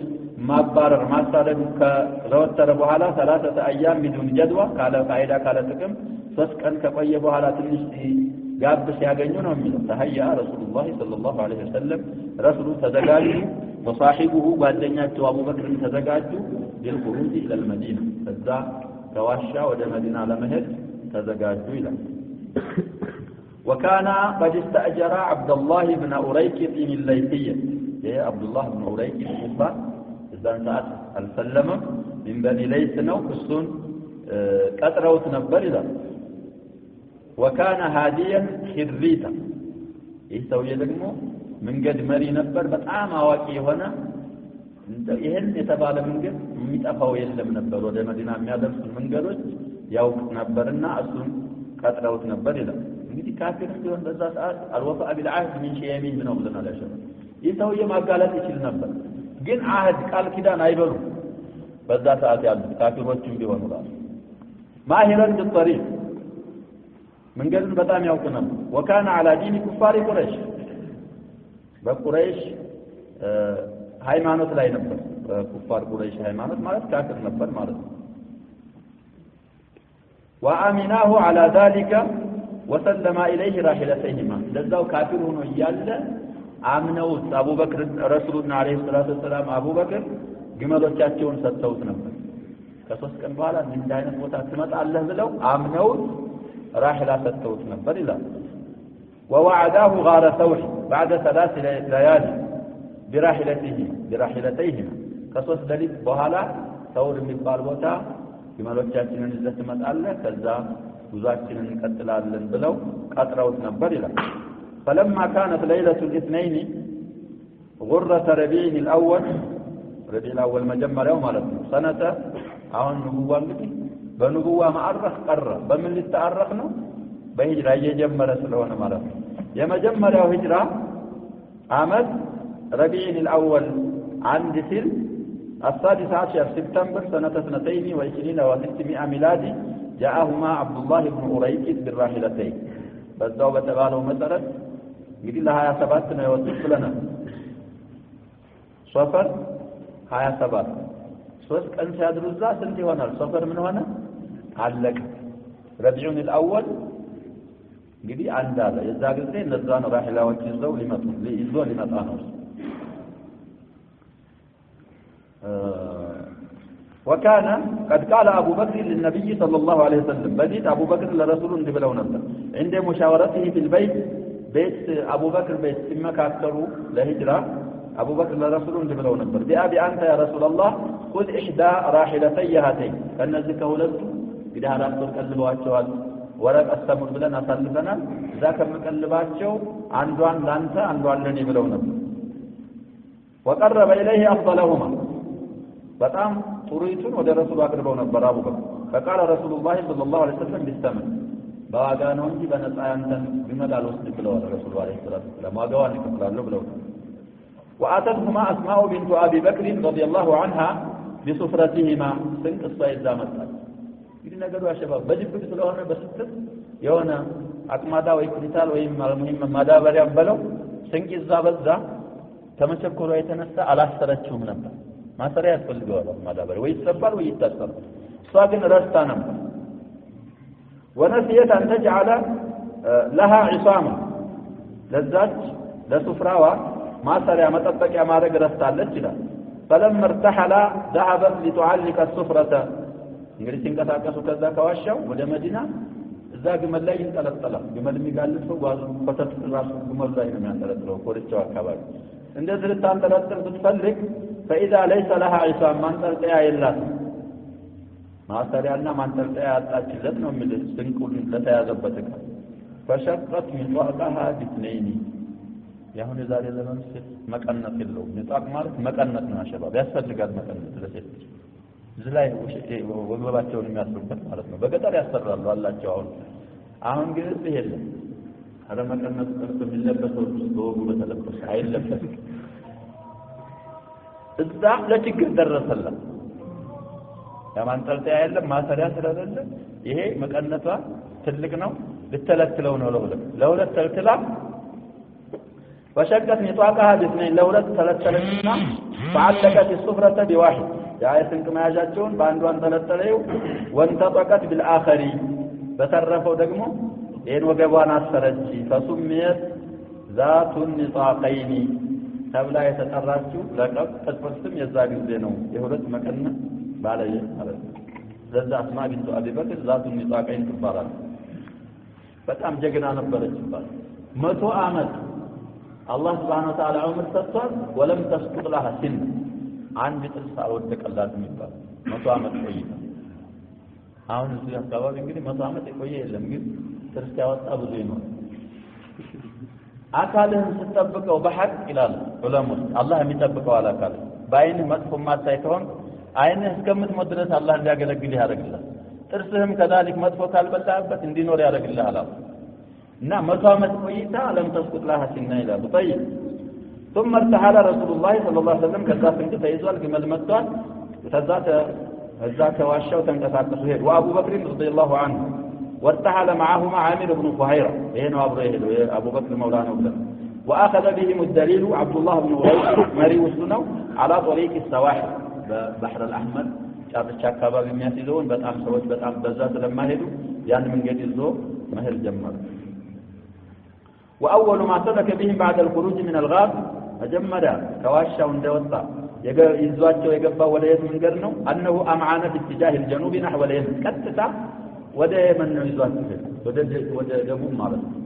ማባረር ማሳደዱ ከዘወተረ በኋላ 3 አያም بدون جدوى ካለ ፋይዳ ካለ ጥቅም 3 ቀን ከቆየ በኋላ ትንሽ ጋብ ሲያገኙ ነው የሚለው ተህያ ረሱላህ ሰለላሁ ዐለይሂ ወሰለም ረሱሉ ተዘጋጁ ወصاحبه ጓደኛቸው አቡበክርን ተዘጋጁ ለልخروج الى المدينه ከዛ ከዋሻ ወደ መዲና ለመሄድ ተዘጋጁ ይላል። وكان قد استأجر عبد الله بن أريكط الليثي يا عبد الله بن أريكط ይባል እዛን ሰዓት አልሰለመም من بني ليث ነው እሱን ቀጥረውት ነበር ይላል። وكان هاديا خريتا ይህ ሰውዬ ደግሞ መንገድ መሪ ነበር በጣም አዋቂ የሆነ ይሄን የተባለ መንገድ የሚጠፋው የለም ነበር ወደ መዲና የሚያደርሱ መንገዶች ያውቅ ነበርና እሱን ቀጥረውት ነበር ይላል። እንግዲህ ካፊር ቢሆን በዛ ሰዓት አልወፋ ቢልዓህድ ምን ሸይሚን ነው ብለናል ያሸው ይተውየ ማጋለጥ ይችል ነበር ግን አህድ ቃል ኪዳን አይበሉ በዛ ሰዓት ያሉ ካፊሮችም ቢሆኑ ራሱ ማሂረን بالطريق መንገዱን በጣም ያውቁ ነበር وكان على دين كفار قريش በቁረይሽ ሃይማኖት ላይ ነበር ኩፋር ቁረይሽ ሃይማኖት ማለት ካፊር ነበር ማለት ነው وامناه على ذلك وسلم اليه راحلتيهما ለዛው ካፊር ሆኖ ይያለ አምነው አቡበክር ረሱሉና አለይሂ ሰላቱ ወሰለም አቡበክር ግመሎቻቸውን ሰጥተውት ነበር ከሶስት ቀን በኋላ እንዲህ አይነት ቦታ ትመጣለህ ብለው አምነው راحلة ሰጥተውት ነበር ይላል ووعداه غار ثور بعد 3 ليال براحلتيهما ከሶስት ሌሊት በኋላ ثور የሚባል ቦታ ግመሎቻችንን ይዘህ ትመጣለህ ከዛ ጉዟችንን እንቀጥላለን ብለው ቀጥረውት ነበር ይላል فلما كانت ليلة الاثنين غرة ربيع الأول مجمريው ማለት ነው ሰነተ አሁን ንቡዋ እንግዲህ በንቡዋ ማዕረፍ ቀረ በምን ሊተአረፍ ነው በሂጅራ እየጀመረ ስለሆነ ማለት ነው የመጀመሪያው ሂጅራ አመት ربيع الأول عند سل 16 سبتمبر سنة 22 و600 ميلادي جاءهما عبد الله بن أريكد بالراحلتين በዛው በተባለው መሰረት እንግዲህ ለ27 ነው የወጡት ብለናል ሶፈር 27 ሶስት ቀን ሲያድሩዛ ስንት ይሆናል ሶፈር ምን ሆነ አለቀ ረቢዑን الأول እንግዲህ አንድ አለ የዛ ጊዜ እነዛ ነው ራሂላዎች ይዘው ሊመጣ ነው وكان قد قال أبو بكر للنبي صلى الله عليه وسلم بديت أبو بكر لرسول اندبلو نبدا عند مشاورته في البيت بيت أبو بكر بيت إما كاكتروا لهجرة أبو بكر لرسول اندبلو نبدا بأبي أنت يا رسول الله خذ إحدى راحلتي هاتين كان ذلك ولدت إذا هرأت الكلبوات ورق السمر بلنا أصلفنا ذاك المكلبات عندوان لانتا عندوان لني بلو نبدا وقرب إليه أفضلهما በጣም ጥሩይቱን ወደ ረሱሉ አቅርበው ነበር አቡ በክር فقال رسول الله صلى الله عليه وسلم بالثمن በዋጋ ነው እንጂ በነፃ ያንተን ግመል አልወስድም ብለዋል ረሱሉ አለይሂ ሰላቱ ወሰለም ዋጋዋን ይከፍላሉ ብለው واتتهما اسماء بنت ابي بكر رضي الله عنها بسفرتهما ስንቅ እሷ ይዛ መጣች እንግዲህ ነገሩ አሸባብ በጅብት ስለሆነ በስትት የሆነ አቅማዳ ወይ ኩንታል ወይ ማለሙሂም ማዳበሪያ በለው ስንቅ ይዛ በዛ ተመቸኮሏ የተነሳ አላሰረችውም ነበር ማሰሪያ ያስፈልገዋል ማዳበሪያ ወይ ይሰባል ወይ ይታሰራል እሷ ግን ረስታ ነበር ونسيت أن تجعل لها عصاما لذات لسفراوة ما سرع متبك يا مارق رستالت جدا فلما ارتحل ذهبت لتعلق السفرة እንግዲህ ተንቀሳቀሱ ከዛ ከዋሻው ወደ መዲና እዛ ግመል ላይ ይንጠለጠላል ግመል የሚጋልፈው ጓዙ ፈተት ራሱ ግመል ላይ ነው የሚያንጠለጥለው ኮርቻው አካባቢ እንደዚህ ልታንጠለጥል ብትፈልግ فإذا ليس لها عصام ማንጠልጠያ የላትም ማሰሪያና ማንጠልጠያ ያጣችለት ነው የሚል ስንቁን ለተያዘበት እቃ فشقت مطاقها باثنين ያሁን የዛሬ ዘመን ሴት መቀነት የለው ምጣቅ ማለት መቀነት ነው አሸባብ ያስፈልጋል መቀነት ለሴት ዝላይ ወገባቸውን የሚያስሩበት ማለት ነው በገጠር ያሰራሉ አላቸው አሁን ግን እዚህ የለም አረ መቀነት ቀርቶ የሚለበሰው በወጉ በተለበሰ አይለበስ እዛ ለችግር ደረሰላት ያማንጠልጠያ የለም ማሰሪያ ስለሌለ ይሄ መቀነቷ ትልቅ ነው ልተለትለው ነው ለሁለት ተልትላ وشقت نطاقها باثنين لولا تلتلتنا فعلقت السفرة بواحد يا يسنك ما يجاتون باندو ان تلتليو وانتطقت بالآخر بترفوا دقمو إن وقبوان أسفرتي فسميت ذات النطاقين تبلا يتطراتشو لقب تتفرسم يزاق الزينو يهولت مكنا بالي لذا أسماء بنت أبي بكر ذات النطاقين تبارا بتأم جقنا نبرت تبارا 100 عامت الله سبحانه وتعالى عمر ستر ولم تسقط لها سن عن مثل ساودك الله የሚባል 100 ዓመት ቆይታ አሁን እዚህ አካባቢ እንግዲህ 100 ዓመት የቆየ የለም ግን ክርስቲያን ያወጣ ብዙ ይኖር አካልህን ስትጠብቀው በሐቅ ይላል ዑለሞች አላህ የሚጠብቀው አካል በአይን መጥፎ ማታይ ከሆነ አይንህ እስከምትሞት ድረስ አላህ እንዲያገለግል ያደርግልሃል ጥርስህም ከذلك መጥፎ ካልበላበት እንዲኖር ያደርግልሃል نعم مطامت قيتا لم تسقط لها سنة إلى طيب ثم ارتحل رسول الله صلى الله عليه وسلم كذا فنك فيزوال قمل متوان ذات واشوا تنقساقس هيد وابو بكر رضي الله عنه وارتحل معهما عامر بن فهيرة هنا ابو بكر مولانا وبلد واخذ بهم الدليل عبد الله بن غيث مري وسنو على طريق السواحل بحر الاحمر ጫርቻ አካባቢ የሚያስይዘውን በጣም ሰዎች በጣም በዛ ስለማይሄዱ ያን መንገድ ይዞ መሄድ ጀመረ واول ما سلك بهم بعد الخروج من الغار مجمدا كواشاው እንደወጣ ይዟቸው የገባው ወደ የት መንገድ ነው انه امعان في اتجاه الجنوب نحو اليمن ቀጥታ ወደ የመን ነው ይዟቸው ወደ ደቡብ ማለት ነው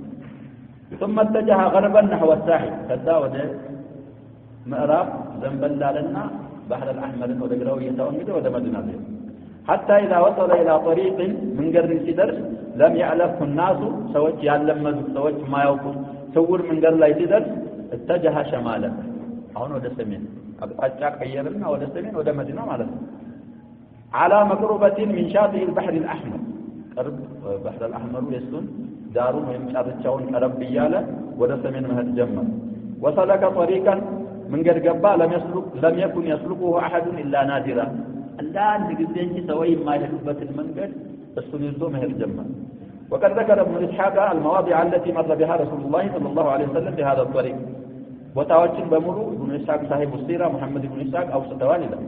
ثم اتجه غربا نحو الساحل ከዛ ወደ ምዕራብ ዘንበል አለና بحر الأحمر ودقروا يتوانجد ودمدنا به حتى إذا وصل إلى طريق من قرن سدرس لم يعلفه الناس سوت يعلم سوت ما يوقف سور من قرن لا يتدرس اتجه شمالا هون وده سمين أتشاك خيرنا وده سمين وده مدينة مالنا على مقربة من شاطئ البحر الأحمر قرب بحر الأحمر يسون دارون ويمشاطئون قرب بيالا وده سمين مهد جمع وصلك طريقا من قد قبا لم يكن يسلكه أحد إلا نادرا الآن نقدين سوي ما يحبت المنقد السنيزو مهر جمع وقد ذكر ابن إسحاق المواضع التي مر بها رسول الله صلى الله عليه وسلم بهذا الطريق وتوجه بمرو ابن إسحاق صاحب السيرة محمد بن إسحاق أو ستوالده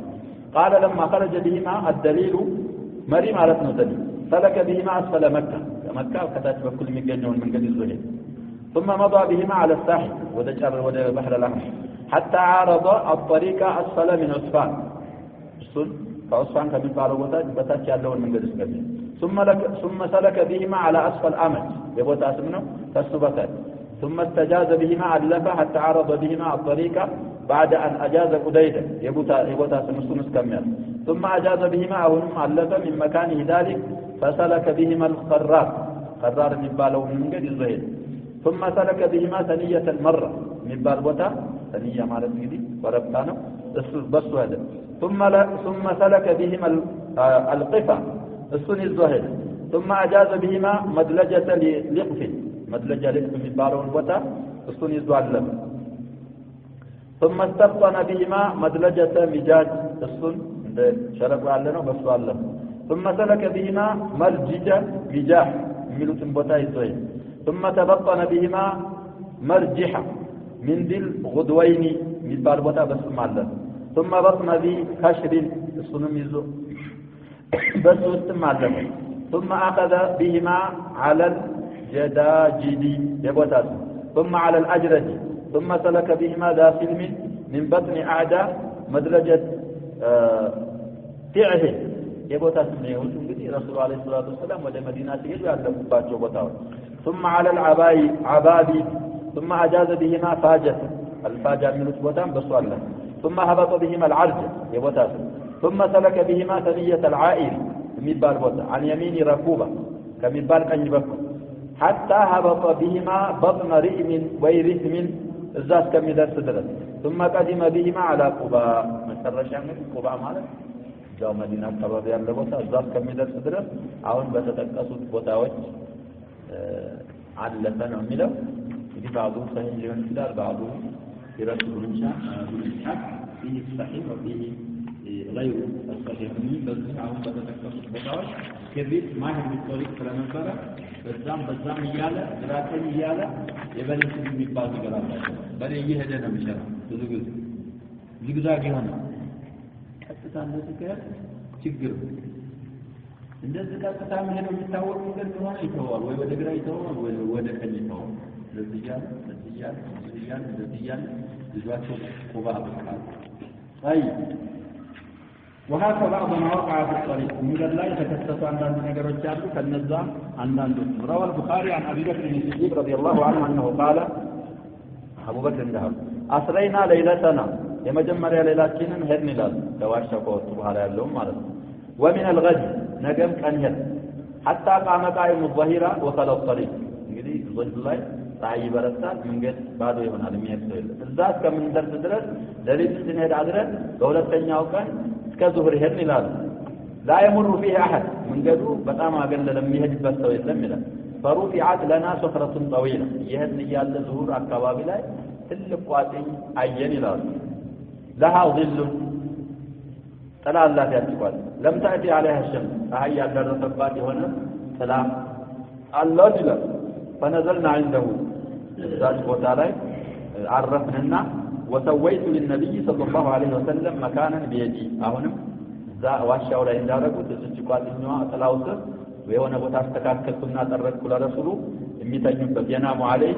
قال لما خرج بهما الدليل مريم على دليل سلك بهما أسفل مكة وكتات بكل مجنون من قد الزهيد ثم مضى بهما على الساحل ودجر بحر الأحمر حتى عارض الطريق أسفل من عصفان فعصفان كمن فعلوتاج بتاج يالون من قدس كبير ثم سلك بهما على أسفل أمج يبوتا اسمنه فالسبتات ثم استجاز بهما علفة حتى عارض بهما الطريق بعد أن أجاز قديدا يبوتا سمسكنس كمير ثم أجاز بهما أهنم علفة من مكانه ذلك فسلك بهما قرار نباله من قدس الزهيد ثم سلك بهما ثنية المرة نبال بوتا ثنية مالت جدي وربطانه بس هذا ثم سلك بهما القفا السن الزهد ثم أجاز بهما مدلجة لقف مدلجة لقف نباله البوتا السن الزهد ثم استبطن بهما مدلجة مجاج السن شرقوا علنا بس علنا ثم سلك بهما مرججة مجاح ملوت بوتا الزهد ثم تبطن بهما مرجحة من ذي الغدوين من باربوتا بس معلّا ثم بطن ذي خشب الصنم يزو بس معلّا ثم أخذ بهما على الجداجد يبوتا ثم على الأجرد ثم سلك بهما ذا سلم من بطن أعداء مدرجة تعه يبوتا سمي يوسف رسول عليه الصلاة والسلام وجه مدينة يجو على باتشو بوتا ثم على عبابي ثم أجاز بهما فاجة الفاجة من الوتان بسؤال ثم هبط بهما العرج يبوتاس ثم سلك بهما ثنية العائر ميبال بوتا عن يمين ركوبة كميبال كان يبكو حتى هبط بهما بطن رئم ويرثم الزاس كميدر سدرت ثم قدم بهما على قباء مسرشان قباء مالك جاء مدينة كبابي على بوتا الزاس كميدر سدرت عون بتتكسد بوتاوج علّتنا وميلو في بعضه صحيح لمن كدار بعضه يرسل الإنشاء فيه الصحيح وفيه غير الصحيح من بس عون بتتكسر بطاوش كبير ما هي بالطريق فلما صار بزام يالا دراسة يالا يبني سبيل مقبال بقرار بني يهدنا مشارع زيقزاقي هنا حتى تعمل ذكر تقر እንደዚህ ቀጥታ መሄድ የሚታወቅ ነገር ከሆነ ይተዋል ወይ ወደ ግራ ይተዋል ወይ ወደ ቀኝ ይተዋል ለዚያን ልጇቸው ቁባ በቃል አይ وهذا بعض ما وقع في الطريق من لا يتكسس عن ነገሮች አሉ ከነዛ አንዳንዶች روى البخاري عن ابي بكر الصديق رضي الله عنه انه قال ابو بكر እንደها اسرينا ليلتنا የመጀመሪያ ሌላችንን ሄድን ይላል ከዋሻው ከወጡ በኋላ ያለው ማለት ነው ومن الغد نجم كان هذا حتى قام قائم الظهيرة وخلى الطريق እንግዲህ ظهر ላይ ፀሐይ ይበረታል መንገድ ባዶ ይሆናል የሚያስፈልግ እዛት ከምን ድረስ ለሊት እንሄድ አድረን በሁለተኛው ቀን እስከ ዙህር ሄድን ይላል لا يمر فيه احد መንገዱ በጣም አገለለ የሚሄድበት ሰው የለም ይላል فرفعت لنا صخرة طويلة يهن يال ظهور أكباب لا تلك قاتل عين الأرض لها ظل تلا الله تأتي لم تأتي عليها الشمس فهي الرتبات هنا سلام الله جل فنزلنا عنده ذات وتعالى عرفنا وسويت للنبي صلى الله عليه وسلم مكانا بيدي أهونم ذا واشاو لا ينداركو تسجقات النواء تلاوسر ويوانا بوتا استكاكلتنا تردكو لرسولو የሚተኙበት ينام عليه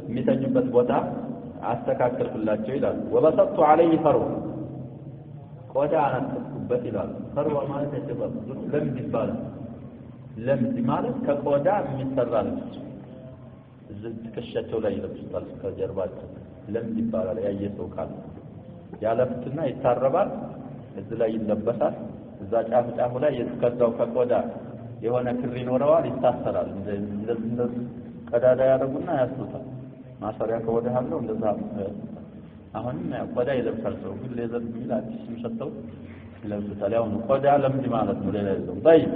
የሚተኙበት ቦታ አስተካከልኩላቸው ይላል وبسطت عليه فرو ቆዳ አነጥኩበት ይላል ፈርዋ ማለት የተባለ ለምድ ይባላል ለምድ ማለት ከቆዳ የሚሰራ ልብስ ዝቅሻቸው ላይ ይለብሱታል ከጀርባቸው ለምድ ይባላል ያየሰው ካለ ያለፍትና ይታረባል እዚህ ላይ ይለበሳል እዛ ጫፍ ላይ የተከዳው ከቆዳ የሆነ ክር ይኖረዋል ይታሰራል እንደዚህ ቀዳዳ ያደርጉና ያስሩታል ማሰሪያ ከወደ አለው እንደዛ አሁንም ቆዳ ይለብሳል ሰው ግን ሌዘር ቢል አዲስ የሚሰጠው ይለብሳል ያው ቆዳ ለምድ ማለት ነው ሌላ የለውም طيب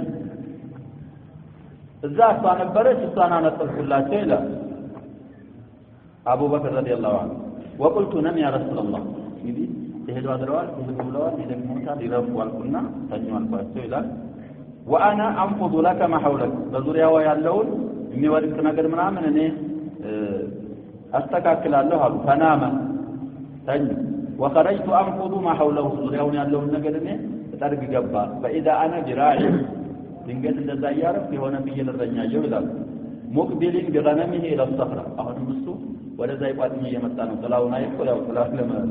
እዛ አስተነበረች እሷን አነጥልኩላቸው ይላል አቡ በክር ረዲየላሁ ዐንሁ وقلت نم يا رسول الله እንግዲህ ይሄዱ አድረዋል ብለዋል ይደግሞታል ይረፍዋልና ተኛልባቸው ይላል وانا انفض لك ما حولك በዙሪያው ያለውን የሚወድቅ ነገር ምናምን እኔ አስተካክላለሁ አሉ ፈናማ ተኝ وخرجت انفض ما حوله ዙሪያውን ያለውን ነገር እኔ ተጠርግ ገባ فاذا انا براعي ድንገት እንደዛ ያረፍ የሆነ ፍየል እረኛየው ይላል مقبل بغنمه الى الصخره አሁንም እሱ ወደዛ ይቋጥኝ እየመጣ ነው ጥላውና ይቆ ያው ጥላ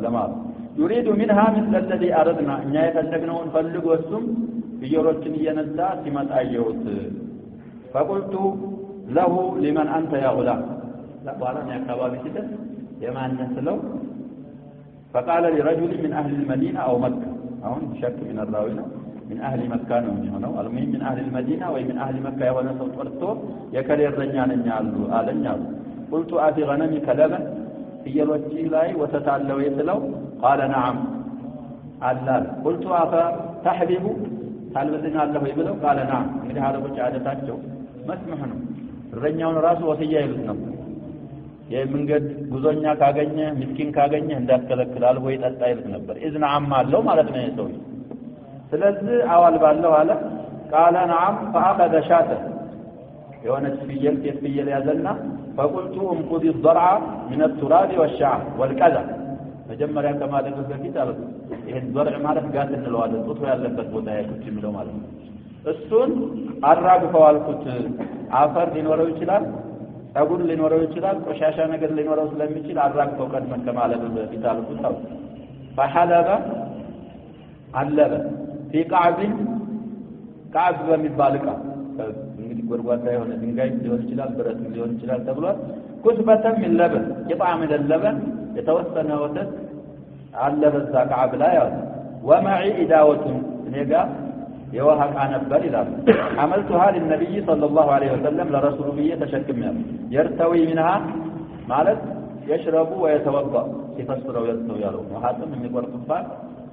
ለማለት يريد منها مثل الذي اردنا እኛ የፈለግነውን ፈልጎ እሱም ፍየሎችን እየነዳ ሲመጣ አየሁት فقلت له لمن انت يا غلام ለባላን ያካባቢ ሲደስ የማንነስለው فقال لرجل من اهل المدينه او مكه አሁን شك من الراوي من اهل مكه ነው የሚሆነው المهم من اهل المدينه ወይ من اهل مكه የሆነ ሰው ጠርቶ የከሌ እረኛ ነኝ አለኝ قلت اتي غنمك لبن ፍየሎች ላይ ወተት አለው ይስለው قال نعم አላል قلت افا تحلب ታልበትና አለው ይብለው قال نعم እንግዲህ አረቦች አደታቸው መስመህ ነው እረኛውን ራሱ ወሰያ ይሉት ነበር የመንገድ ጉዞኛ ካገኘ ምስኪን ካገኘ እንዳትከለክላል ወይ ጠጣ ይሉት ነበር اذن عم አለው ማለት ነው የሰው ስለዚህ አዋል ባለው አለ قال نعم فاخذ شاة የሆነ ፍየል ያዘና فقلت انقذ الضرع من التراب والشعر والكذا መጀመሪያ ከማድረግ በፊት አለ ይሄ ضرع ማለት ጋት እንለዋለን ጡት ያለበት ቦታ ያኩት የሚለው ማለት ነው እሱን አራግፈው አልኩት አፈር ሊኖረው ይችላል ጸጉር ሊኖረው ይችላል ቆሻሻ ነገር ሊኖረው ስለሚችል አራግፈው ቀድመን ከማለት በፊት አልኩት ነው فحلب علب في كعب በሚባል ዕቃ እንግዲህ ጎርጓዳ የሆነ ድንጋይ ሊሆን ይችላል ብረት ሊሆን ይችላል ተብሏል ኩስበተም من لبن قطعه من اللبن የተወሰነ ወተት አለ በዛ ከዓብ ላይ ያው ومعي اداوه እኔጋ የውሃ ዕቃ ነበር ይላል عملتها للنبي صلى الله عليه وسلم لرسول الله ተሸክመው يرتوي منها ማለት يشرب ويتوضا ሲፈስረው يرتوي ያለው ውሃጥም የሚቆርጡባት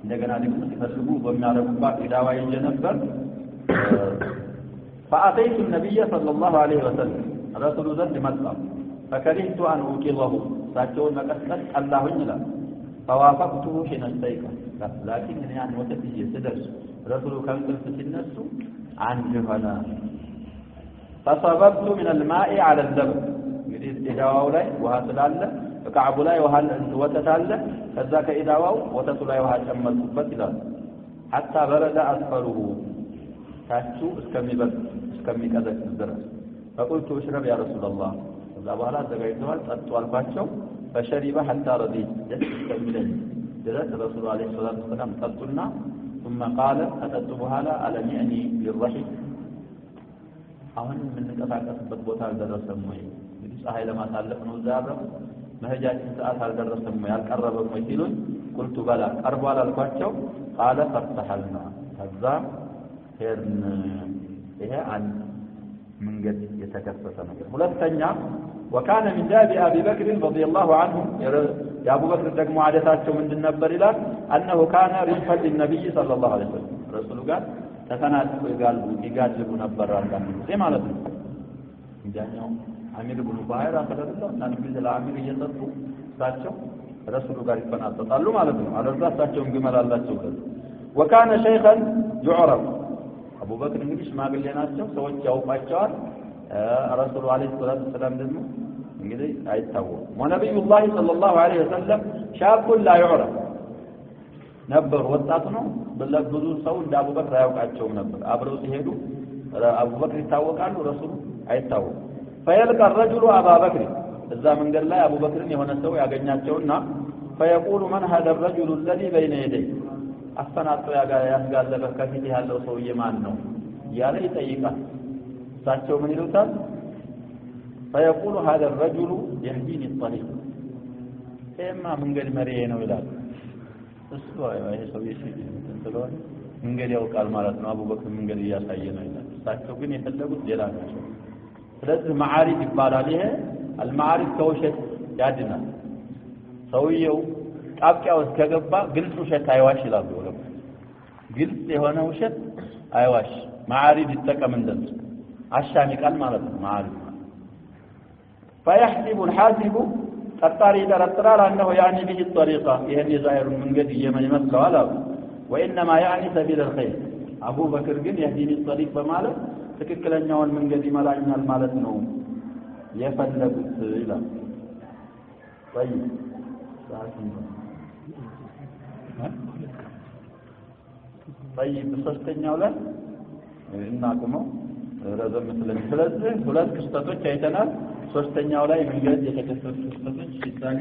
እንደገና ደግሞ ሲፈልጉ በሚያረጉባት ኢዳዋ ይዤ ነበር فأتيت النبي صلى الله عليه وسلم رسول ذات مطلع فكرهت أن أوقظه ساكون مكسكت الله إلا فوافقته حين استيقظ لكن يعني وتفيه سدرس رسول كان قلت النفس عن جهنا فصببت من الماء على الدم يريد إداوه لي وهاتل الله فكعب لي وهل وتتال فذاك إداوه وتتل لي وهل أمل فتلا حتى برد أسفره ታቹ እስከሚቀዘቅዝ ድረስ فقلت اشرب يا رسول الله እዛ በኋላ ዘጋይተዋል ጠጡ አልኳቸው فشرب حتى رضي እስከሚለኝ ድረስ ረሱል አለይሂ ሰላቱ ወሰለም ጠጡና ثم قال አጠጡ በኋላ አለም يعني للرحم አሁን የምንቀሳቀስበት ቦታ አልደረሰም ወይ እንግዲህ ፀሐይ ለማሳለፍ ነው ዛሬው መሄጃችን ሰዓት አልደረሰም ወይ አልቀረበም ወይ ሲሉኝ قلت بلى ቀርቧል አልኳቸው قال فارتحلنا ከዛ ሄርን ይሄ አንድ መንገድ የተከፈተ ነገር ሁለተኛ وكان من داب ابي بكر رضي الله عنه يا ابو بكر ደግሞ አደታቸው ምንድን ነበር ይላል انه كان رفق النبي صلى الله عليه وسلم رسول ጋር ተፈናጥተው ይጋልቡ ነበር አንዳንድ ጊዜ ማለት ነው እንጃኛው አሚር ኢብኑ ፋሂራ ተደረገው እና እንግዲህ ለአሚር እየሰጡ እሳቸው ረሱሉ ጋር ይፈናጠጣሉ ማለት ነው። አለዛ እሳቸውም ግመል አላቸው ብለው وكان شيخا يعرف አቡ በክር እንግዲህ ሽማግሌ ናቸው፣ ሰዎች ያውቋቸዋል። ረሱሉ አለይሂ ሰላቱ ሰላም ደግሞ እንግዲህ አይታወቁም። ወነብዩላህ ሰለላሁ ዐለይሂ ወሰለም ሻቡን ላ يعرف ነበር፣ ወጣት ነው። ብዙ ሰው እንደ አቡበክር አያውቃቸውም ነበር። አብረው ሲሄዱ አቡበክር ይታወቃሉ፣ ረሱሉ አይታወቁም። فيلقى الرجل ابا بكر እዛ መንገድ ላይ አቡበክርን የሆነ ሰው ያገኛቸውና فيقول من هذا الرجل الذي بين يديه አፈናጥቶ ያስጋለበ ከፊት ያለው ሰውዬ ማን ነው ያለ ይጠይቃል። እሳቸው ምን ይሉታል? فيقول هذا الرجل يهديني الطريق እማ መንገድ መሪዬ ነው ይላል። እሱ ይሄ ሰውዬ ስለሆነ መንገድ ያውቃል ማለት ነው፣ አቡበክር መንገድ እያሳየ ነው ይላል። እሳቸው ግን የፈለጉት ሌላ ነው። ስለዚህ ማዓሪፍ ይባላል። ይሄ አልማዓሪፍ ከውሸት ያድናል። ሰውየው ጣብቂያ ውስጥ ከገባ ግልጽ ውሸት አይዋሽ ይላሉ። ግልጽ የሆነ ውሸት አይዋሽ። ማዓሪፍ ይጠቀም እንደዚህ አሻሚ ቃል ማለት ነው ማዓሪፍ። فيحسب الحاسب قطار يترترال أنه يعني به الطريقة يعني ظاهر من قد يمن يمثل ولا وإنما يعني سبيل الخير. أبو بكر قل يهديني الطريق بماله تككل أن يوان من قد ملاعنا المالة نوم يفلقت إلى طيب طيب بصفتنا ولا إنكم رزم مثل ስለዚህ ሁለት ክስተቶች አይተናል። ሶስተኛው ላይ መንገድ የተከሰቱ ክስተቶች ሲታዩ